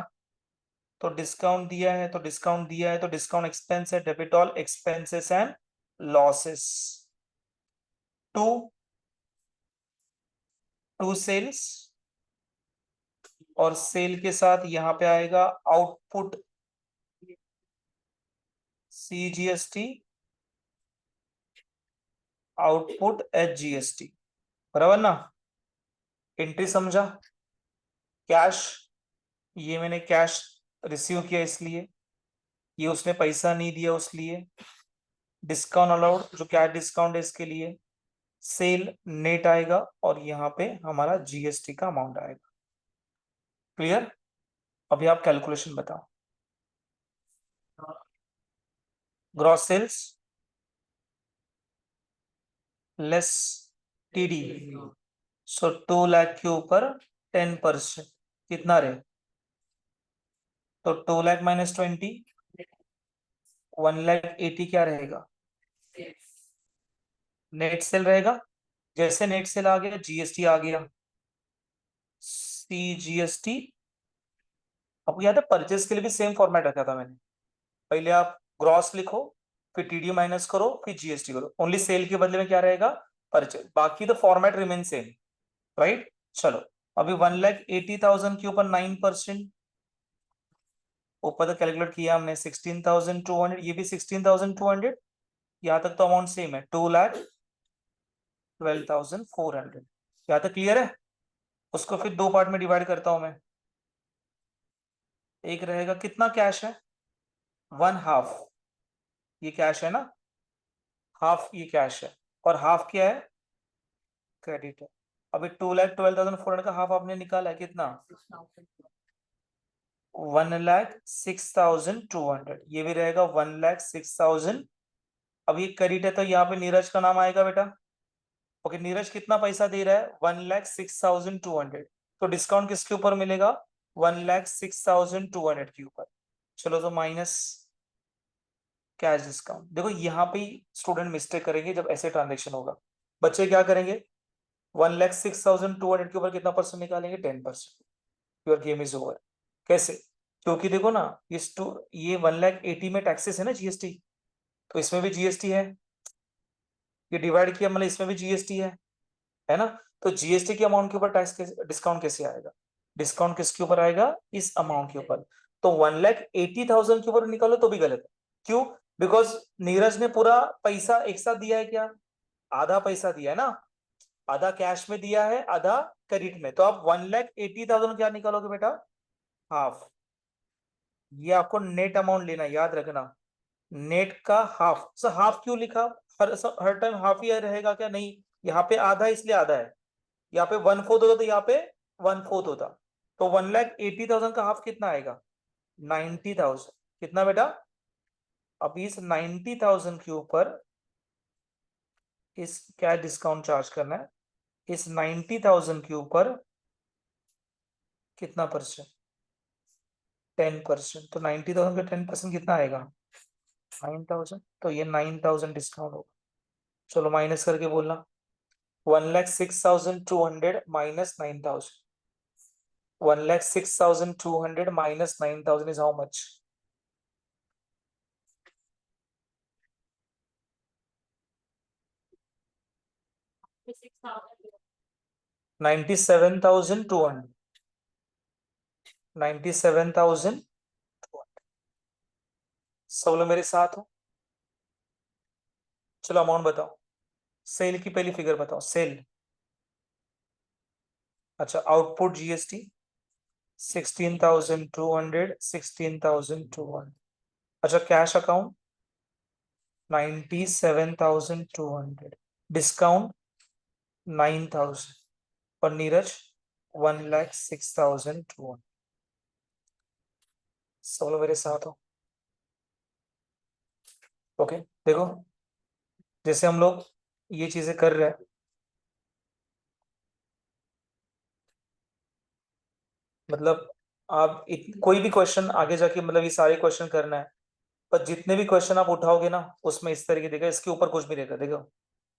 तो डिस्काउंट दिया है, तो डिस्काउंट दिया है, तो डिस्काउंट एक्सपेंस है, debit all expenses and losses to to sales. और सेल के साथ यहाँ पे आएगा आउटपुट CGST, आउटपुट HGST, बराबर ना? एंट्री समझा? कैश, ये मैंने कैश रिसीव किया इसलिए, ये उसने पैसा नहीं दिया उसलिए। डिस्काउंट अलाउड, जो क्या डिस्काउंट है इसके लिए। सेल नेट आएगा और यहाँ पे हमारा जीएसटी का अमाउंट आएगा। क्लियर? अभी आप कैलकुलेशन बताओ। ग्रॉस सेल्स लेस टीडी, सो 2 लाख के ऊपर 10% कितना रहे? तो 2 लाख माइनस 20, 1,80,000 क्या रहेगा? नेट सेल रहेगा। जैसे नेट सेल आ गया, जीएसटी आ गया, CGST। आपको याद है परचेस के लिए भी सेम फॉर्मेट रखा था मैंने, पहले आप ग्रॉस लिखो, फिर टीडी माइनस करो, फिर जीएसटी करो। ओनली सेल के बदले में क्या रहेगा? परचेस, बाकी the format remain same, right? चलो, अभी 1,80,000 के ऊपर 9%, ऊपर तो कैलकुलेट किया हमने 16,200, ये भी 16,200। यहाँ तक तो अमाउंट सेम है, 2,12,400। यहाँ तक क्लियर है? उसको फिर दो पार्ट में डिवाइड करता हूं मैं। एक रहेगा कितना कैश है? 1/2, ये कैश है ना, हाफ ये कैश है, और हाफ क्या है? क्रेडिट है। अभी 2,12,400 का हाफ आपने निकाला है कितना? 1,06,200। ये भी रहेगा 1,06,000। अब ये क्रेडिट है तो यहाँ पे नीरज का नाम आएगा बेटा, ओके, नीरज कितना पैसा दे रहा है? 1,06,200। तो डिस्काउंट किसके ऊपर मिलेगा? 1,06,200 के ऊपर। चलो तो माइनस कैश डिस्काउंट। देखो यहाँ पे स्टूडेंट मिस्टेक करेंगे जब ऐसे ट्रांजेक्शन होगा। बच्चे क्या करेंगे? 1,06,200 के ऊपर कितना परसेंट निकालेंगे? 10%। Your game is over. कैसे? क्योंकि देखो ना, ये 1,80,000 में टैक्सेस है ना, जीएसटी, तो इसमें भी जीएसटी है। ये डिवाइड किया मतलब इसमें भी जीएसटी है ना? तो जीएसटी के अमाउंट के ऊपर टैक्स डिस्काउंट कैसे आएगा? डिस्काउंट किसके ऊपर आएगा? इस अमाउंट के ऊपर। तो 1,80,000 के ऊपर निकालो तो भी गलत है। क्यों? बिकॉज नीरज ने पूरा पैसा एक साथ दिया है क्या? आधा पैसा दिया है ना, आधा कैश में दिया है, आधा क्रेडिट में। तो आप 1,80,000 क्या निकालोगे बेटा? हाफ। ये आपको नेट अमाउंट लेना, याद रखना, नेट का हाफ। सर हाफ क्यों लिखा? हर टाइम हाफ ही रहेगा क्या? नहीं, यहाँ पे आधा है इसलिए आधा है। यहाँ पे 1/4 होता तो यहाँ पे 1/4 होता। तो 1,80,000 का हाफ कितना आएगा? 90,000। कितना बेटा? अब इस 90,000 के ऊपर इस क्या डिस्काउंट चार्ज करना है? इस 90,000 के ऊपर कितना परसेंट? 10%। तो 90,000 का 10% कितना आएगा? 9,000। तो ये 9,000 डिस्काउंट होगा। चलो माइनस करके बोलना। 1,06,200 minus 9,000। 1,06,200 minus 9,000 is how much? 97,200। 97,200। सब लोग मेरे साथ हो? चलो अमाउंट बताओ। सेल की पहली फिगर बताओ, सेल। अच्छा, आउटपुट जीएसटी 16,200, 16,200। अच्छा, कैश अकाउंट 97,200, डिस्काउंट 9,000, और नीरज 1,06,200। सब लोग मेरे साथ हो? ओके, देखो जैसे हम लोग ये चीजें कर रहे हैं, मतलब आप कोई भी क्वेश्चन आगे जाके, मतलब ये सारे क्वेश्चन करना है, पर जितने भी क्वेश्चन आप उठाओगे ना उसमें इस तरीके देखा, इसके ऊपर कुछ भी रहेगा। देखो,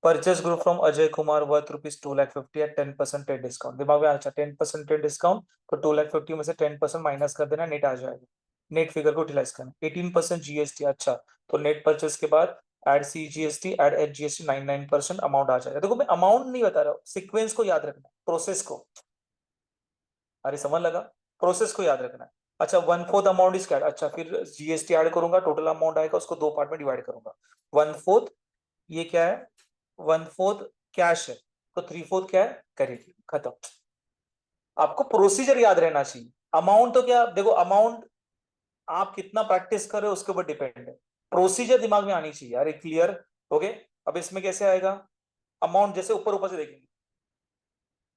purchase group from Ajay Kumar worth ₹2,50,000 at 10% discount. दिमाग में अच्छा, 10% डिस्काउंट, तो 2,50,000 में से 10% माइनस कर देना, नेट आ जाएगा। नेट फिगर को यूटिलाइज करना। 18% जीएसटी। अच्छा, तो नेट परचेस के बाद add C GST, add H GST, 99% amount आ जाएगा। देखो मैं अमाउंट नहीं बता रहा हूँ, सिक्वेंस को याद रखना, प्रोसेस को। अरे समझ लगा, प्रोसेस को याद रखना है। अच्छा, 1/4 अमाउंट इज कैड। अच्छा, फिर जीएसटी ऐड करूंगा, टोटल अमाउंट आएगा, उसको दो पार्ट में डिवाइड करूंगा। 1/4 ये क्या है? 1/4 कैश है, तो 3/4 क्या है? क्रेडिट। खत्म। आपको प्रोसीजर याद रहना चाहिए। अमाउंट तो क्या, देखो अमाउंट आप कितना प्रैक्टिस कर रहे हो उसके ऊपर डिपेंड है, प्रोसीजर दिमाग में आनी चाहिए। अरे क्लियर हो गए? अब इसमें कैसे आएगा अमाउंट? जैसे ऊपर ऊपर से देखेंगे,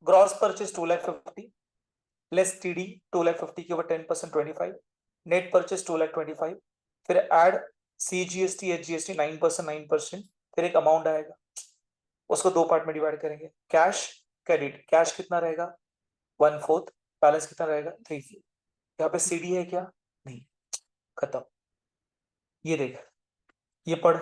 ग्रॉस परचेज 2,50,000 लेस टीडी 2,50,000 के ऊपर 10% 25, नेट परचेज 2,25,000, फिर एड सीजीएसटी एचजीएसटी 9%, 9%, फिर एक अमाउंट आएगा, उसको दो पार्ट में डिवाइड करेंगे, कैश क्रेडिट। कैश कितना रहेगा? 1/4। बैलेंस कितना रहेगा? 3/4। यहाँ पे सीडी है क्या? नहीं। खत्म। ये देख, ये पढ़,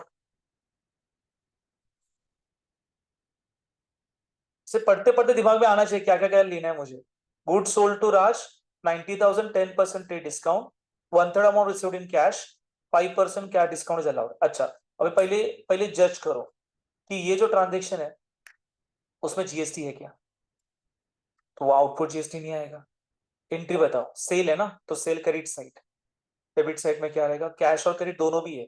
से पढ़ते पढ़ते दिमाग में आना चाहिए क्या क्या क्या लेना है मुझे। Good sold to Raj 90,000, 10% trade discount, 1/3 amount received in cash, 5% क्या डिस्काउंट इज अलाउड। अच्छा, अभी पहले पहले जज करो कि ये जो ट्रांजेक्शन है उसमें जीएसटी है क्या? तो वो आउटपुट जीएसटी नहीं आएगा। एंट्री बताओ, सेल है ना, तो cell credit side, debit side में क्या रहेगा? कैश और क्रेडिट दोनों भी है।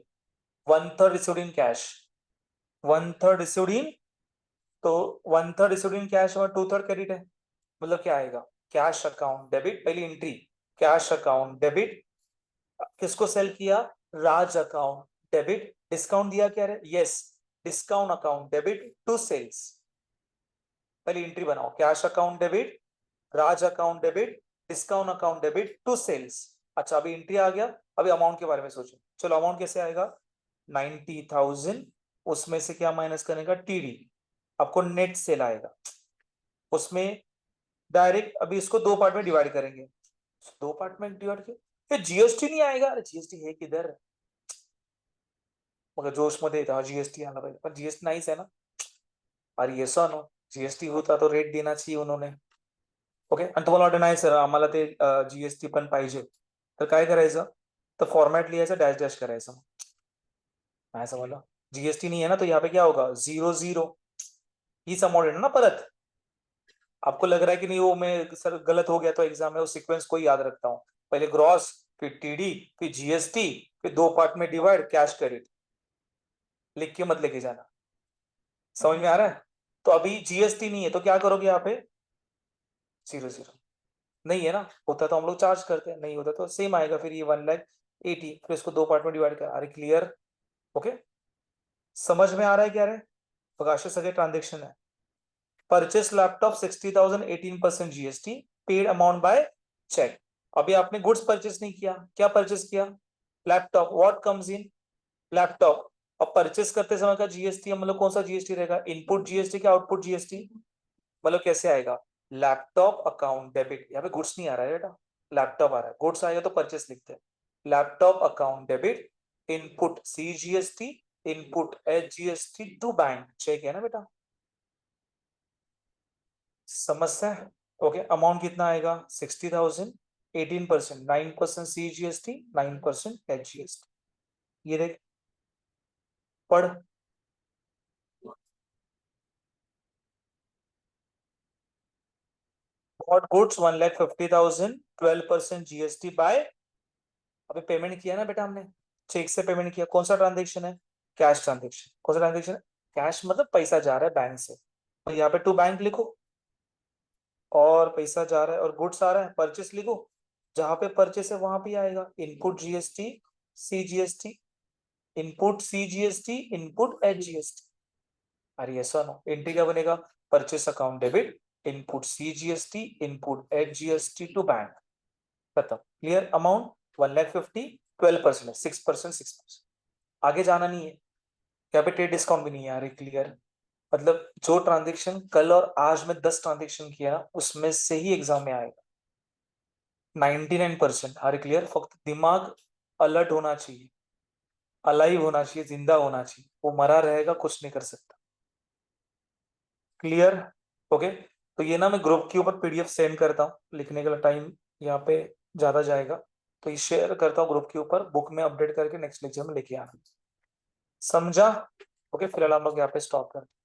1/3 received in cash, 1/3 received in, तो 1/3 रिसीव्ड इन कैश और 2/3 क्रेडिट है। मतलब क्या आएगा? कैश अकाउंट डेबिट, पहली एंट्री कैश अकाउंट डेबिट, किसको सेल किया? राज अकाउंट डेबिट, डिस्काउंट दिया क्या है? Yes, discount account debit to sales. पहली एंट्री बनाओ, cash account debit, Raj account debit, discount account debit to sales. अच्छा, अभी एंट्री आ गया, अभी अमाउंट के बारे में सोचो। चलो अमाउंट कैसे आएगा? 90,000, उसमें से क्या माइनस करेगा? टीडी, आपको नेट सेल आएगा, उसमें डायरेक्ट अभी इसको दो पार्ट में डिवाइड करेंगे, दो पार्ट में डिवाइड किया, फिर जीएसटी नहीं आएगा, अरे जीएसटी है किधर, मगर जोश मध्ये था जीएसटी आना पाहिजे, पण जीएसटी नाहीच आहे ना, अरे येस नो, जीएसटी होता तो रेट देना चाहिए उन्होंने. ओके, आणि तुम्हाला वाटतं नाही सर आम्हाला ते जीएसटी पण पाहिजे, तर काय करायचं, तर फॉर्मॅट लिहायचं, डॅश डॅश करायचं, नाही समजलं, जीएसटी नहीं है ना तो यहाँ पे क्या होगा, 00, हीच अमाउंट है ना परत. आपको लग रहा है कि नहीं वो मैं सर गलत हो गया तो एग्जाम में वो सीक्वेंस को ही याद रखता हूँ, पहले ग्रॉस, फिर टीडी, फिर जीएसटी, फिर दो पार्ट में डिवाइड, कैश क्रेडिट, लिख के मत लेके जाना. समझ में आ रहा है. तो अभी जीएसटी नहीं है तो क्या करोगे यहाँ पे, 00, नहीं है ना, होता तो हम लोग चार्ज करते हैं, नहीं होता तो सेम आएगा, फिर ये 1,80,000, फिर इसको दो पार्ट में डिवाइड कर. अरे क्लियर, ओके, समझ में आ रहा है क्या रे, प्रकाश सगे ट्रांजेक्शन है. Purchase laptop 60,000, 18% GST, paid amount by cheque. अभी आपने गुड्स परचेस नहीं किया, क्या परचेस किया, laptop, what comes in, laptop. अब परचेस करते समय का जीएसटी मतलब कौन सा जीएसटी रहेगा, इनपुट जीएसटी क्या आउटपुट जीएसटी, मतलब कैसे आएगा, लैपटॉप अकाउंट डेबिट, यहाँ पे गुड्स नहीं आ रहा है बेटा, लैपटॉप आ रहा है, गुड्स आएगा तो परचेस लिखते हैं, laptop account debit, input C GST, input H GST to bank, cheque है ना बेटा, समझते हैं. ओके, अमाउंट कितना आएगा 60,000, 18%, 9% सी जीएसटी, 9% एच जीएसटी, ये देख पढ़. Bought goods 1,50,000, 12% जीएसटी बाय, अभी पेमेंट किया ना बेटा हमने, चेक से पेमेंट किया, कौन सा ट्रांजेक्शन है, कैश ट्रांजेक्शन, कौन सा ट्रांजेक्शन है, कैश मतलब पैसा जा रहा है बैंक से, तो यहाँ पे टू बैंक लिखो, और पैसा जा रहा है और गुड्स आ रहा है, परचेस लिखो, जहां पे परचेस है वहां पे आएगा input GST, C GST, input C GST, input H GST. अरे ऐसा नो, एंट्री क्या बनेगा, purchase account debit, input C GST, input H GST to bank, खत्म. क्लियर, अमाउंट 1,50,000, 12%, 6%, 6%, आगे जाना नहीं है, यहाँ पे ट्रेड डिस्काउंट भी नहीं है. अरे क्लियर, मतलब जो ट्रांजेक्शन कल और आज में 10 ट्रांजेक्शन किया ना उसमें से ही एग्जाम में आएगा 99%. अरे क्लियर, फक्त दिमाग अलर्ट होना चाहिए, अलाइव होना चाहिए, जिंदा होना चाहिए, वो मरा रहेगा कुछ नहीं कर सकता. Clear, okay. तो ये ना मैं ग्रुप के ऊपर पीडीएफ सेंड करता हूँ, लिखने का टाइम यहाँ पे ज्यादा जाएगा, तो ये शेयर करता हूँ ग्रुप के ऊपर, बुक में अपडेट करके नेक्स्ट लेक्चर में लेके आना. समझा, ओके. फिलहाल हम लोग यहाँ पे स्टॉप करते हैं.